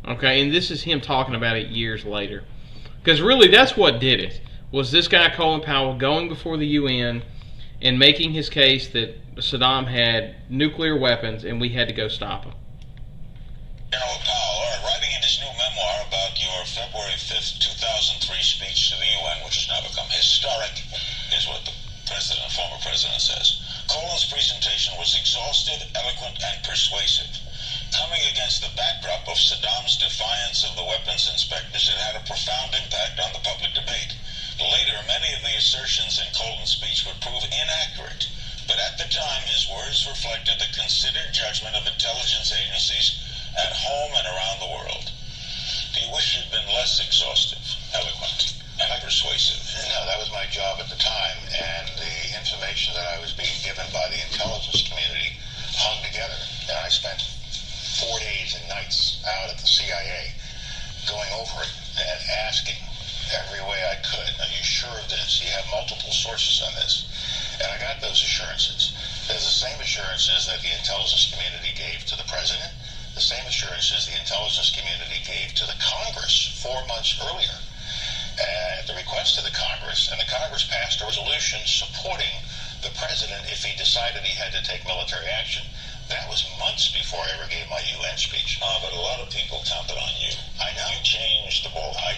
Okay, and this is him talking about it years later. Because really, that's what did it, was this guy Colin Powell going before the UN and making his case that Saddam had nuclear weapons and we had to go stop him. General Powell, writing in his new memoir about your February 5th, 2003 speech to the UN, which has now become historic, is what the former president says. Colin's presentation was exhaustive, eloquent, and persuasive. Coming against the backdrop of Saddam's defiance of the weapons inspectors, it had a profound impact on the public debate. Later, many of the assertions in Colin's speech would prove inaccurate, but at the time his words reflected the considered judgment of intelligence agencies at home and around the world. Do you wish it had been less exhaustive, eloquent, and persuasive? No, that was my job at the time, and the information that I was being given by the intelligence community hung together. And I spent 4 days and nights out at the CIA going over it and asking every way I could, are you sure of this? You have multiple sources on this. And I got those assurances. There's the same assurances that the intelligence community gave to the president, the same assurances the intelligence community gave to the Congress 4 months earlier at the request of the Congress, and the Congress passed a resolution supporting the president if he decided he had to take military action. That was months before I ever gave my UN speech. But a lot of people counted on you. I know. You changed the ball. I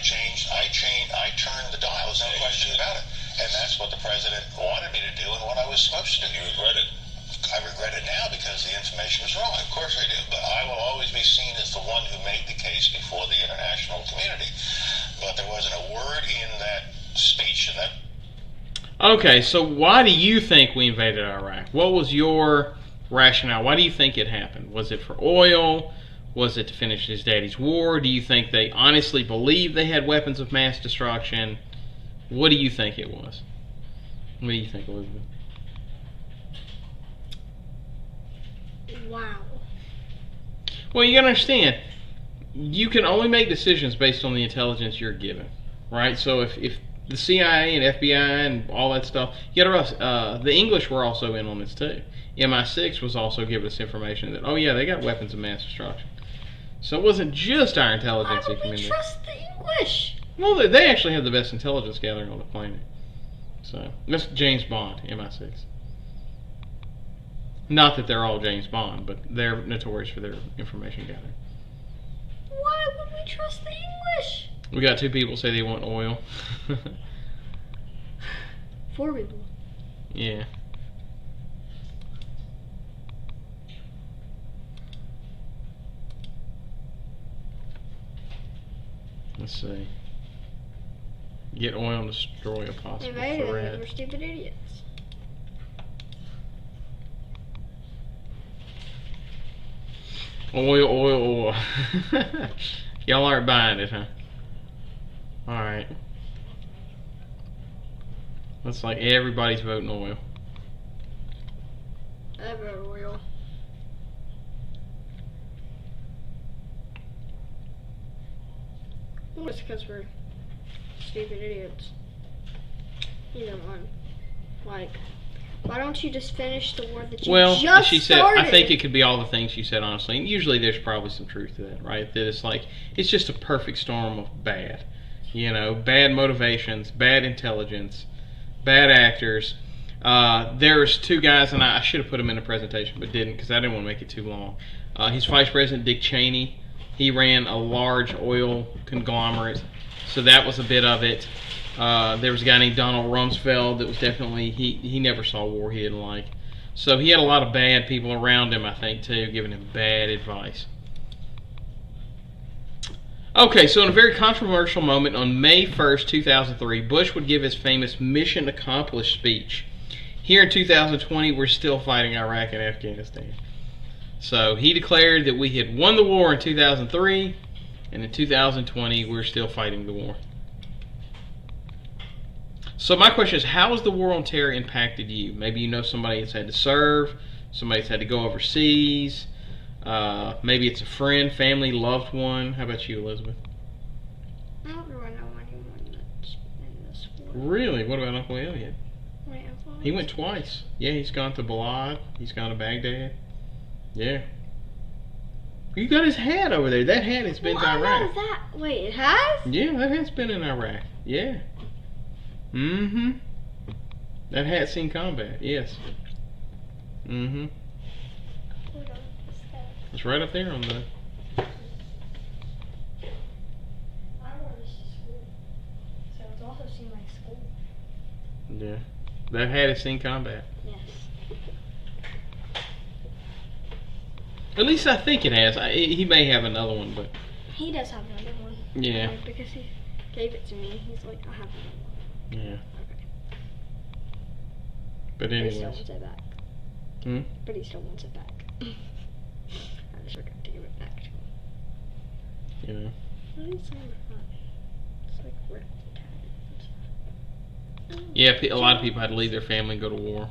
turned the dial, there's no question about it. And that's what the president wanted me to do and what I was supposed to do. You regret it? I regret it now because the information was wrong. Of course I do. But I will always be seen as the one who made the case before the international community. But there wasn't a word in that speech and that. Okay, so why do you think we invaded Iraq? What was your rationale? Why do you think it happened? Was it for oil? Was it to finish his daddy's war? Do you think they honestly believed they had weapons of mass destruction? What do you think it was? What do you think, Elizabeth? Wow. Well, you gotta understand, you can only make decisions based on the intelligence you're given, right? So if the CIA and FBI and all that stuff, you gotta realize, the English were also in on this too. MI6 was also giving us information that, oh yeah, they got weapons of mass destruction. So it wasn't just our intelligence Why would we community. trust the English? Well, they actually have the best intelligence gathering on the planet. So that's James Bond, MI6. Not that they're all James Bond, but they're notorious for their information gathering. Why would we trust the English? We got 2 people say they want oil. 4 people. Yeah. Let's see. Get oil and destroy a possible Invaded because threat. we're stupid idiots. Oil. Y'all aren't buying it, huh? Alright. Looks like everybody's voting oil. I vote oil. Well, it's because we're stupid idiots. Either one. Like, why don't you just finish the war that you just she said, started? I think it could be all the things she said, honestly. And usually there's probably some truth to that, right? That it's like, it's just a perfect storm of bad. You know, bad motivations, bad intelligence, bad actors. There's 2 guys, and I should have put them in the presentation, but didn't because I didn't want to make it too long. His Vice President, Dick Cheney, he ran a large oil conglomerate, so that was a bit of it. There was a guy named Donald Rumsfeld that was definitely, he never saw war he didn't like. So he had a lot of bad people around him, I think, too, giving him bad advice. Okay, so in a very controversial moment on May 1st, 2003, Bush would give his famous Mission Accomplished speech. Here in 2020, we're still fighting Iraq and Afghanistan. So he declared that we had won the war in 2003, and in 2020, we're still fighting the war. So my question is, how has the war on terror impacted you? Maybe you know somebody that's had to serve, somebody that's had to go overseas. Maybe it's a friend, family, loved one. How about you, Elizabeth? I don't really know anyone that's in this war. Really? What about Uncle Elliot? My uncle? He went twice. Yeah, he's gone to Balad. He's gone to Baghdad. Yeah. You got his hat over there. That hat has been to Iraq. How is that? Wait, it has? Yeah, that hat's been in Iraq. Yeah. Mm-hmm. That hat's seen combat. Yes. Mm-hmm. Hold on. It's right up there on the... I wore this to school. So it's also seen my school. Yeah. That hat has seen combat. Yes. At least I think it has. He may have another one, but... He does have another one. Yeah. Because he gave it to me. He's like, I have another one. Yeah. Okay. But He anyways. still wants it back. But he still wants it back. I just forgot to give it back to him. You know. What is on the front? It's like ripped and tattered. Yeah, a lot of people had to leave their family and go to war.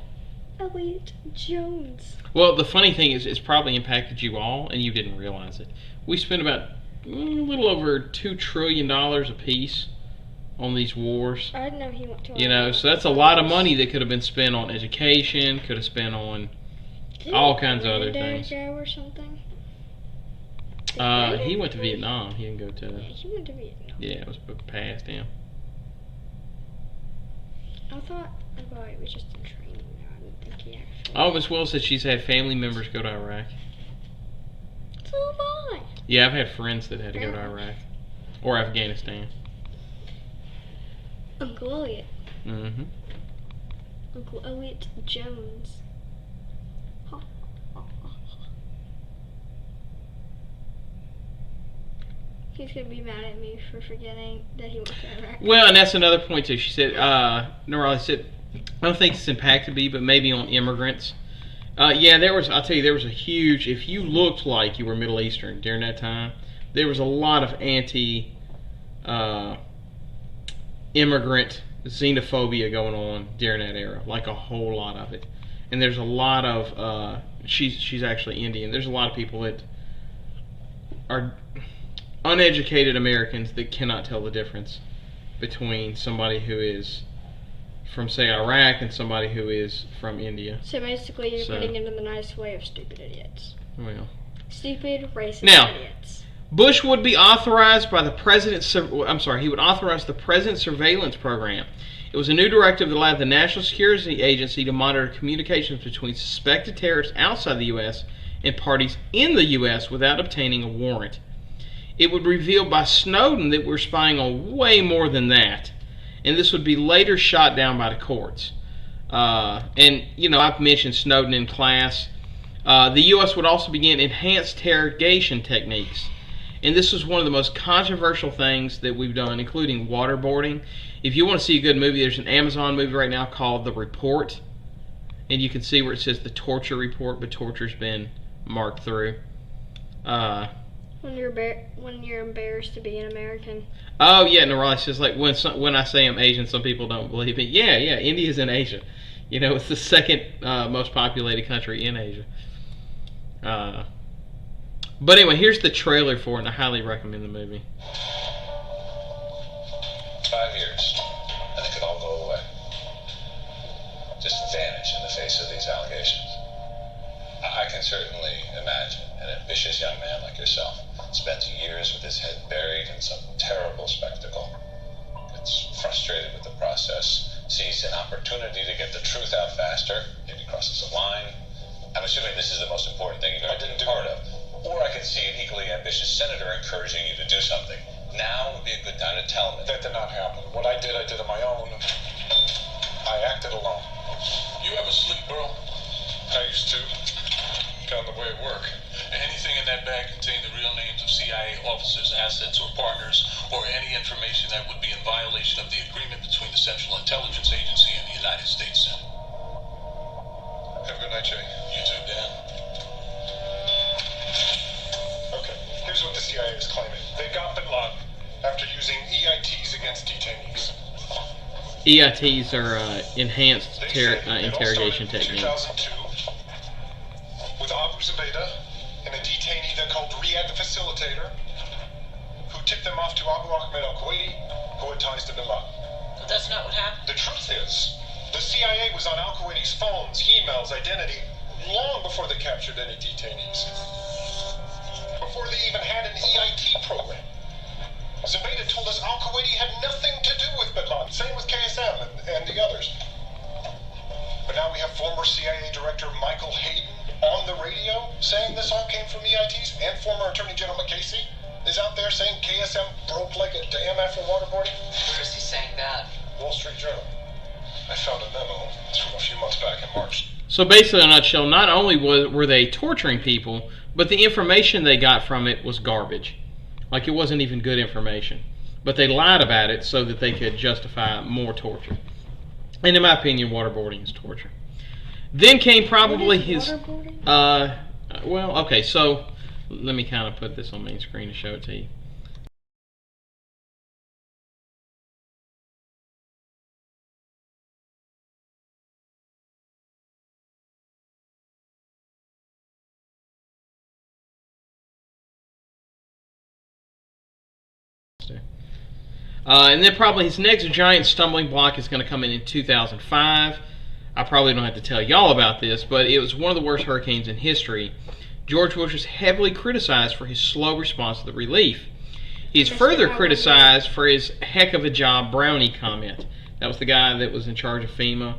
Elliot Jones. Well, the funny thing is, it's probably impacted you all, and you didn't realize it. We spent about a little over $2 trillion a piece on these wars. I didn't know he went to You know, so that's a lot of money that could have been spent on education, could have spent on all kinds of other things. Go or something? He went to Vietnam. He didn't go to... Yeah, he went to Vietnam. Yeah, it was past him. I thought it was just in training. I didn't think he actually... Oh, Miss Wills said she's had family members go to Iraq. So have I. Yeah, I've had friends that had to go to Iraq. Or Afghanistan. Uncle Elliot. Mm-hmm. Uncle Elliot Jones. He's gonna be mad at me for forgetting that he went to Iraq. Well, and that's another point too. She said, Norali said, I don't think it's impacted me, but maybe on immigrants. Yeah, I'll tell you, there was a huge, if you looked like you were Middle Eastern during that time, there was a lot of immigrant xenophobia going on during that era, like a whole lot of it. And there's a lot of, she's actually Indian, there's a lot of people that are uneducated Americans that cannot tell the difference between somebody who is from, say, Iraq and somebody who is from India. So basically you're putting it in the nice way of stupid idiots. Well. Stupid, racist idiots. Bush would be authorized by the president's... he would authorize the President's Surveillance Program. It was a new directive that allowed the National Security Agency to monitor communications between suspected terrorists outside the U.S. and parties in the U.S. without obtaining a warrant. It would reveal by Snowden that we're spying on way more than that. And this would be later shot down by the courts. And, you know, I've mentioned Snowden in class. The U.S. would also begin enhanced interrogation techniques. And this was one of the most controversial things that we've done, including waterboarding. If you want to see a good movie, there's an Amazon movie right now called The Report. And you can see where it says the torture report, but torture's been marked through. When you're embarrassed to be an American. Oh, yeah, Narali says, like, when I say I'm Asian, some people don't believe it. Yeah, India's in Asia. You know, it's the second most populated country in Asia. But anyway, here's the trailer for it, and I highly recommend the movie. 5 years, and it could all go away. Just vanish in the face of these allegations. I can certainly imagine an ambitious young man like yourself spends years with his head buried in some terrible spectacle, gets frustrated with the process, sees an opportunity to get the truth out faster, maybe crosses a line. I'm assuming this is the most important thing you've ever been part of. Or I can see an equally ambitious senator encouraging you to do something. Now would be a good time to tell me. That did not happen. What I did on my own. I acted alone. You ever sleep, bro? I used to. Kind of the way it worked. Anything in that bag contained the real names of CIA officers assets or partners, or any information that would be in violation of the agreement between the Central Intelligence Agency and the United States Senate. Have a good night, Jay. You too, Dan. Okay, here's what the CIA is claiming. They got bin Laden after using EITs against detainees. EITs are enhanced They say it all interrogation started in techniques. 2002 with Abu Zubaydah and a detainee they called Riyad the Facilitator, who tipped them off to Abu Ahmed al-Kuwaiti, who had ties to bin Laden. But that's not what happened. The truth is, the CIA was on al-Kuwaiti's phones, emails, identity, long before they captured any detainees. Before they even had an EIT program. Zubaydah told us al-Kuwaiti had nothing to do with bin Laden. Same with KSM and the others. But now we have former CIA Director Michael Hayden on the radio saying this all came from EITs, and former Attorney General McCasey is out there saying KSM broke like a dam after waterboarding. Where is he saying that? Wall Street Journal. I found a memo from a few months back in March. So basically, in a nutshell, not only were they torturing people, but the information they got from it was garbage. Like, it wasn't even good information. But they lied about it so that they could justify more torture. And in my opinion, waterboarding is torture. Then came probably his... Waterboarding? Well, okay, so let me kind of put this on main screen to show it to you. And then probably his next giant stumbling block is going to come in 2005. I probably don't have to tell y'all about this, but it was one of the worst hurricanes in history. George Bush was heavily criticized for his slow response to the relief. He's further criticized for his heck of a job Brownie comment. That was the guy that was in charge of FEMA.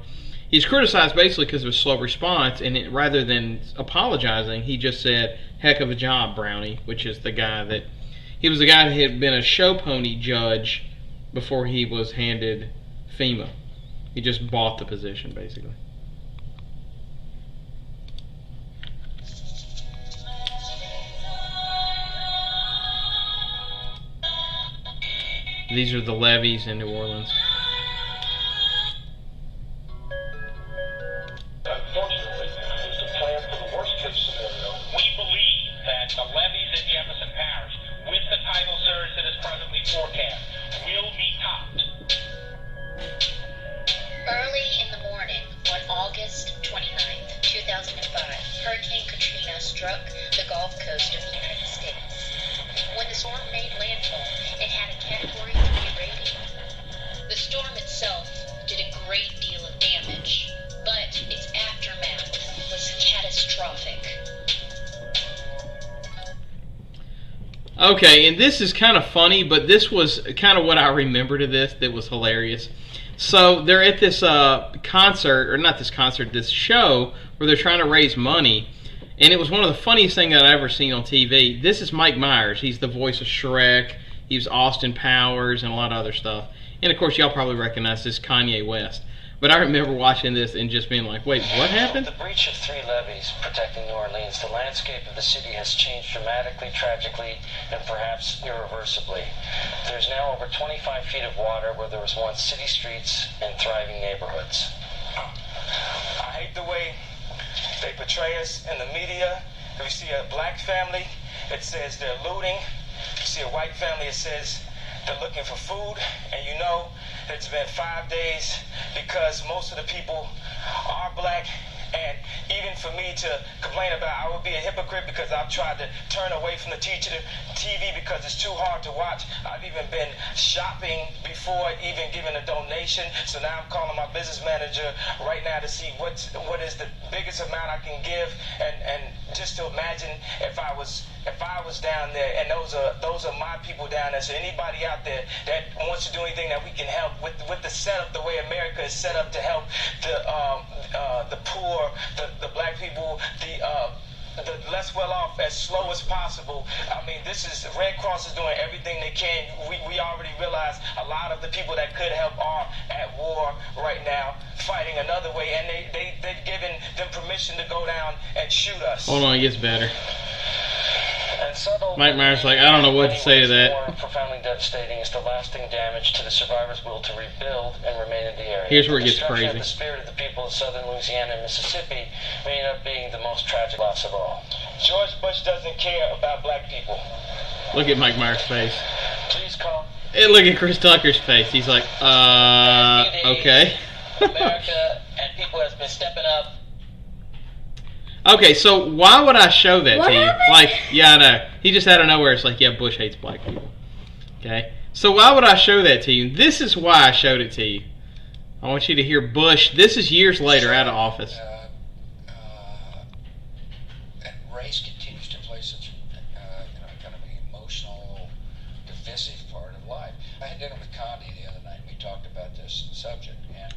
He's criticized basically because of his slow response, and rather than apologizing, he just said, heck of a job, Brownie, which is the guy that... He was the guy that had been a show pony judge before he was handed FEMA. He just bought the position, basically. These are the levees in New Orleans. Unfortunately, to plan for the worst case scenario, We believe that the levees in Jefferson Parish, with the tidal surge that is presently forecast, will be topped. Early in the morning on August 29th, 2005, Hurricane Katrina struck the Gulf Coast of the United States. When the storm made landfall, it had a Category 3 rating. The storm itself did a great deal of damage, but its aftermath was catastrophic. Okay, and this is kind of funny, but this was kind of what I remembered of this that was hilarious. So they're at this concert, or not this concert, this show where they're trying to raise money, and it was one of the funniest things that I've ever seen on TV. This is Mike Myers. He's the voice of Shrek. He was Austin Powers and a lot of other stuff. And of course, y'all probably recognize this Kanye West. But I remember watching this and just being like, wait, what happened? With the breach of 3 levees protecting New Orleans, the landscape of the city has changed dramatically, tragically, and perhaps irreversibly. There's now over 25 feet of water where there was once city streets and thriving neighborhoods. I hate the way they portray us in the media. If you see a black family, it says they're looting. If you see a white family, it says they're looking for food. And you know it's been 5 days because most of the people are black. And even for me to complain about, I would be a hypocrite because I've tried to turn away from the TV because it's too hard to watch. I've even been shopping before even giving a donation. So now I'm calling my business manager right now to see what is the biggest amount I can give, and just to imagine if I was down there, and those are my people down there. So anybody out there that wants to do anything that we can help with the setup, the way America is set up to help the poor, the black people, the less well off as slow as possible. I mean, this is Red Cross is doing everything they can. We already realize a lot of the people that could help are at war right now, fighting another way, and they've given them permission to go down and shoot us. Hold on, it gets better. And subtle, Mike Myers like, I don't know what to say to that. More profoundly devastating is the lasting damage to the survivors' will to rebuild and remain in the area. Here's where it gets destruction crazy. Of the spirit of the people of southern Louisiana and Mississippi may end up being the most tragic loss of all. George Bush doesn't care about black people. Look at Mike Myers' face. Please call. And look at Chris Tucker's face. He's like, okay. America and people has been stepping up. Okay, so why would I show that What to you? happened? Like, yeah, I know. He just out of nowhere, it's like, yeah, Bush hates black people. Okay? So why would I show that to you? This is why I showed it to you. I want you to hear Bush. This is years later, out of office. And race continues to play such kind of an emotional, divisive part of life. I had dinner with Condi the other night, and we talked about this subject, and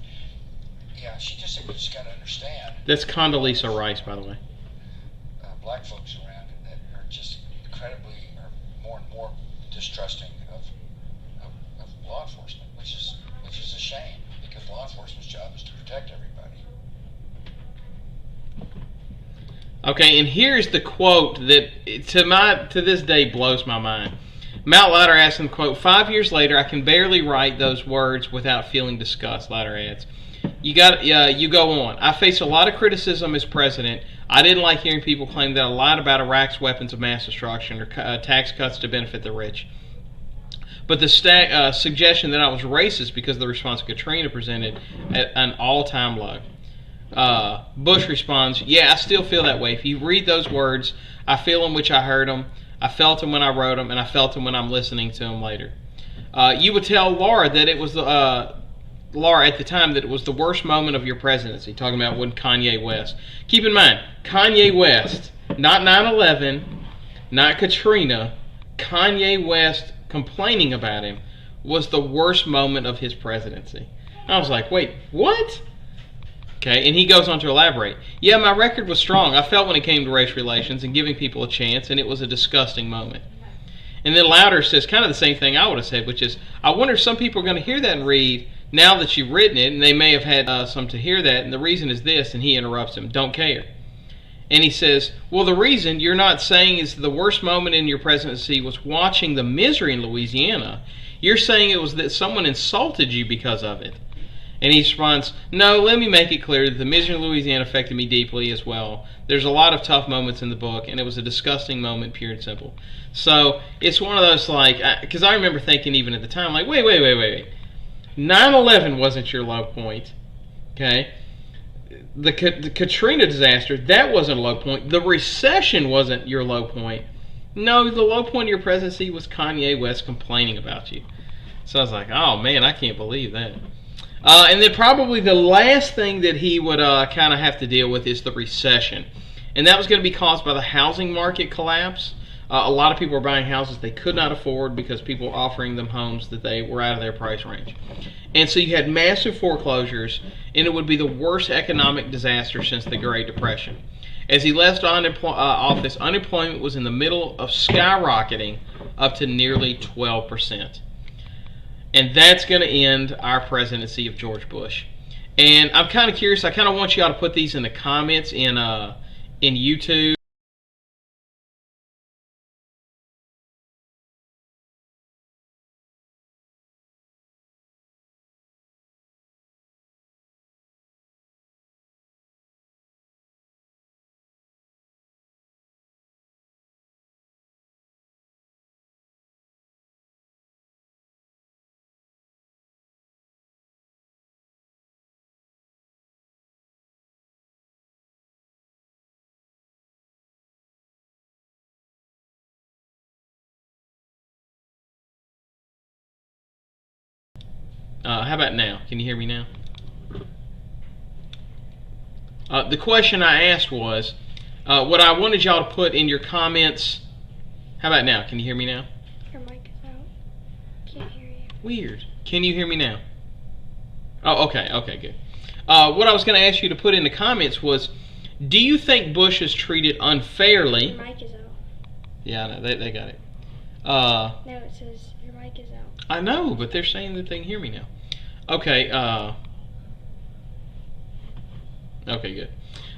yeah, she just said, we just got to understand. That's Condoleezza Rice, by the way. Black folks around that are just incredibly, or more and more distrusting of law enforcement, which is a shame, because law enforcement's job is to protect everybody. Okay, and here's the quote that to this day blows my mind. Matt Lauder asks him, quote, 5 years later, I can barely write those words without feeling disgust, Lauder adds. You go on. I face a lot of criticism as president. I didn't like hearing people claim that I lied about Iraq's weapons of mass destruction or tax cuts to benefit the rich. But the suggestion that I was racist because of the response Katrina presented at an all-time low. Bush responds, yeah, I still feel that way. If you read those words, I feel them which I heard them. I felt them when I wrote them, and I felt them when I'm listening to them later. You would tell Laura that it was Laura at the time that it was the worst moment of your presidency, talking about when Kanye West. Keep in mind, Kanye West, not 9/11, not Katrina, Kanye West complaining about him was the worst moment of his presidency. I was like, wait, what? Okay, and he goes on to elaborate. Yeah, my record was strong. I felt when it came to race relations and giving people a chance, and it was a disgusting moment. And then Lauder says kind of the same thing I would have said, which is, I wonder if some people are going to hear that and read, now that you've written it, and they may have had some to hear that, and the reason is this, and he interrupts him, don't care. And he says, well, the reason you're not saying is the worst moment in your presidency was watching the misery in Louisiana. You're saying it was that someone insulted you because of it. And he responds, no, let me make it clear that the misery in Louisiana affected me deeply as well. There's a lot of tough moments in the book, and it was a disgusting moment, pure and simple. So it's one of those, like, because I remember thinking even at the time, like, wait. 9/11 wasn't your low point, okay? The Katrina disaster, that wasn't a low point. The recession wasn't your low point. No, the low point of your presidency was Kanye West complaining about you. So I was like, oh man, I can't believe that. And then probably the last thing that he would kind of have to deal with is the recession. And that was going to be caused by the housing market collapse. A lot of people were buying houses they could not afford because people were offering them homes that they were out of their price range. And so you had massive foreclosures, and it would be the worst economic disaster since the Great Depression. As he left office, unemployment was in the middle of skyrocketing up to nearly 12%. And that's going to end our presidency of George Bush. And I'm kind of curious, I kind of want you all to put these in the comments in YouTube. How about now? Can you hear me now? The question I asked was, what I wanted y'all to put in your comments. How about now? Can you hear me now? Your mic is out. Can't hear you. Weird. Can you hear me now? Oh, okay. Okay, good. What I was going to ask you to put in the comments was, do you think Bush is treated unfairly? Your mic is out. Yeah, I know. They got it. No, it says your mic is out. I know, but they're saying that they can hear me now. Okay, Okay, good.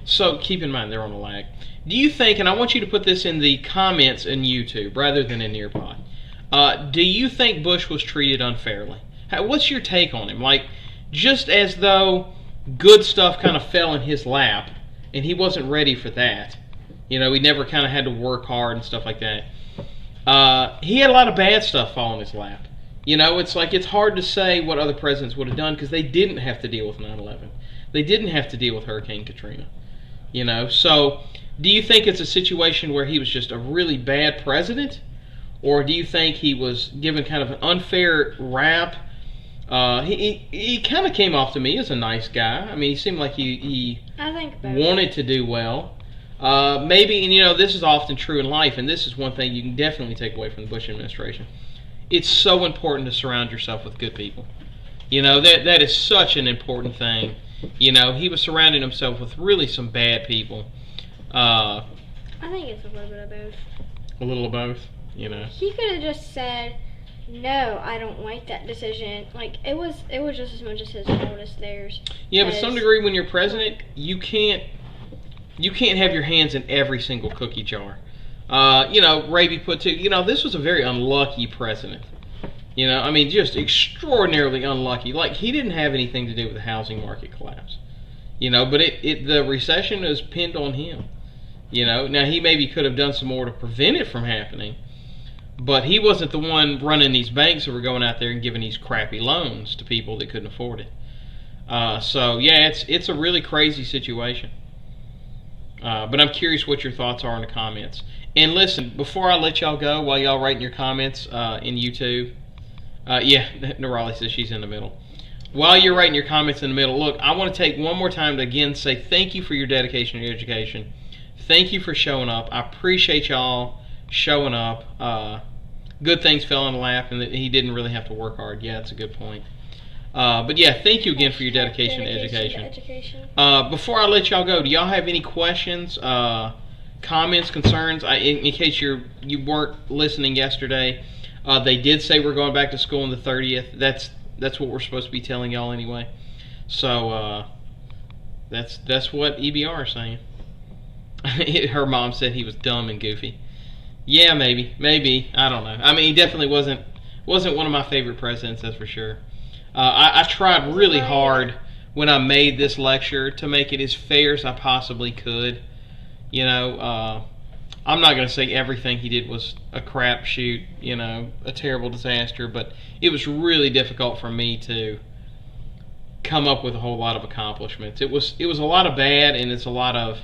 So keep in mind they're on a lag. Do you think, and I want you to put this in the comments in YouTube rather than in Nearpod, do you think Bush was treated unfairly? What's your take on him? Like, just as though good stuff kind of fell in his lap, and he wasn't ready for that. You know, he never kind of had to work hard and stuff like that. He had a lot of bad stuff fall in his lap. You know, it's like it's hard to say what other presidents would have done because they didn't have to deal with 9/11. They didn't have to deal with Hurricane Katrina. You know, so do you think it's a situation where he was just a really bad president? Or do you think he was given kind of an unfair rap? He kind of came off to me as a nice guy. I mean, he seemed like he I think both. wanted to do well. Maybe, and you know, this is often true in life, and this is one thing you can definitely take away from the Bush administration. It's so important to surround yourself with good people. You know, that is such an important thing. You know, he was surrounding himself with really some bad people. I think it's a little bit of both. A little of both, you know. He could have just said, "No, I don't like that decision." Like it was just as much as his fault as theirs. Yeah, but to some degree, when you're president, you can't have your hands in every single cookie jar. You know, Raby put to, you know, this was a very unlucky president. You know, I mean, just extraordinarily unlucky. Like, he didn't have anything to do with the housing market collapse. You know, but the recession was pinned on him. You know, now he maybe could have done some more to prevent it from happening, but he wasn't the one running these banks who were going out there and giving these crappy loans to people that couldn't afford it. So, yeah, it's a really crazy situation. But I'm curious what your thoughts are in the comments. And listen, before I let y'all go, while y'all writing your comments in YouTube, yeah, Nerali says she's in the middle. While you're writing your comments in the middle, look, I want to take one more time to again say thank you for your dedication to your education. Thank you for showing up. I appreciate y'all showing up. Good things fell in the lap, and that he didn't really have to work hard. Yeah, that's a good point. But yeah, thank you again for your dedication to education. Before I let y'all go, do y'all have any questions, comments, concerns? In case you weren't listening yesterday, they did say we're going back to school on the 30th. That's what we're supposed to be telling y'all anyway. So that's what EBR is saying. Her mom said he was dumb and goofy. Yeah, maybe. I don't know. I mean, he definitely wasn't one of my favorite presidents, that's for sure. I tried really hard when I made this lecture to make it as fair as I possibly could. You know, I'm not going to say everything he did was a crapshoot, you know, a terrible disaster, but it was really difficult for me to come up with a whole lot of accomplishments. It was a lot of bad, and it's a lot of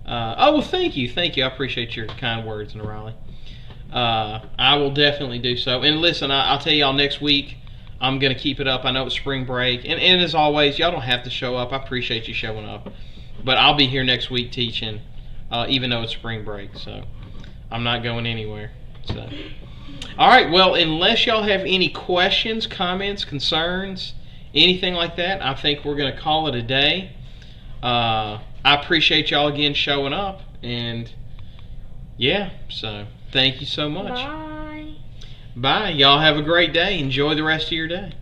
oh, well, thank you. I appreciate your kind words, Nerali. I will definitely do so. And listen, I'll tell y'all next week, I'm going to keep it up. I know it's spring break. And as always, y'all don't have to show up. I appreciate you showing up. But I'll be here next week teaching, even though it's spring break. So I'm not going anywhere. So, all right, well, unless y'all have any questions, comments, concerns, anything like that, I think we're going to call it a day. I appreciate y'all again showing up. And, yeah, so thank you so much. Bye. Bye. Y'all have a great day. Enjoy the rest of your day.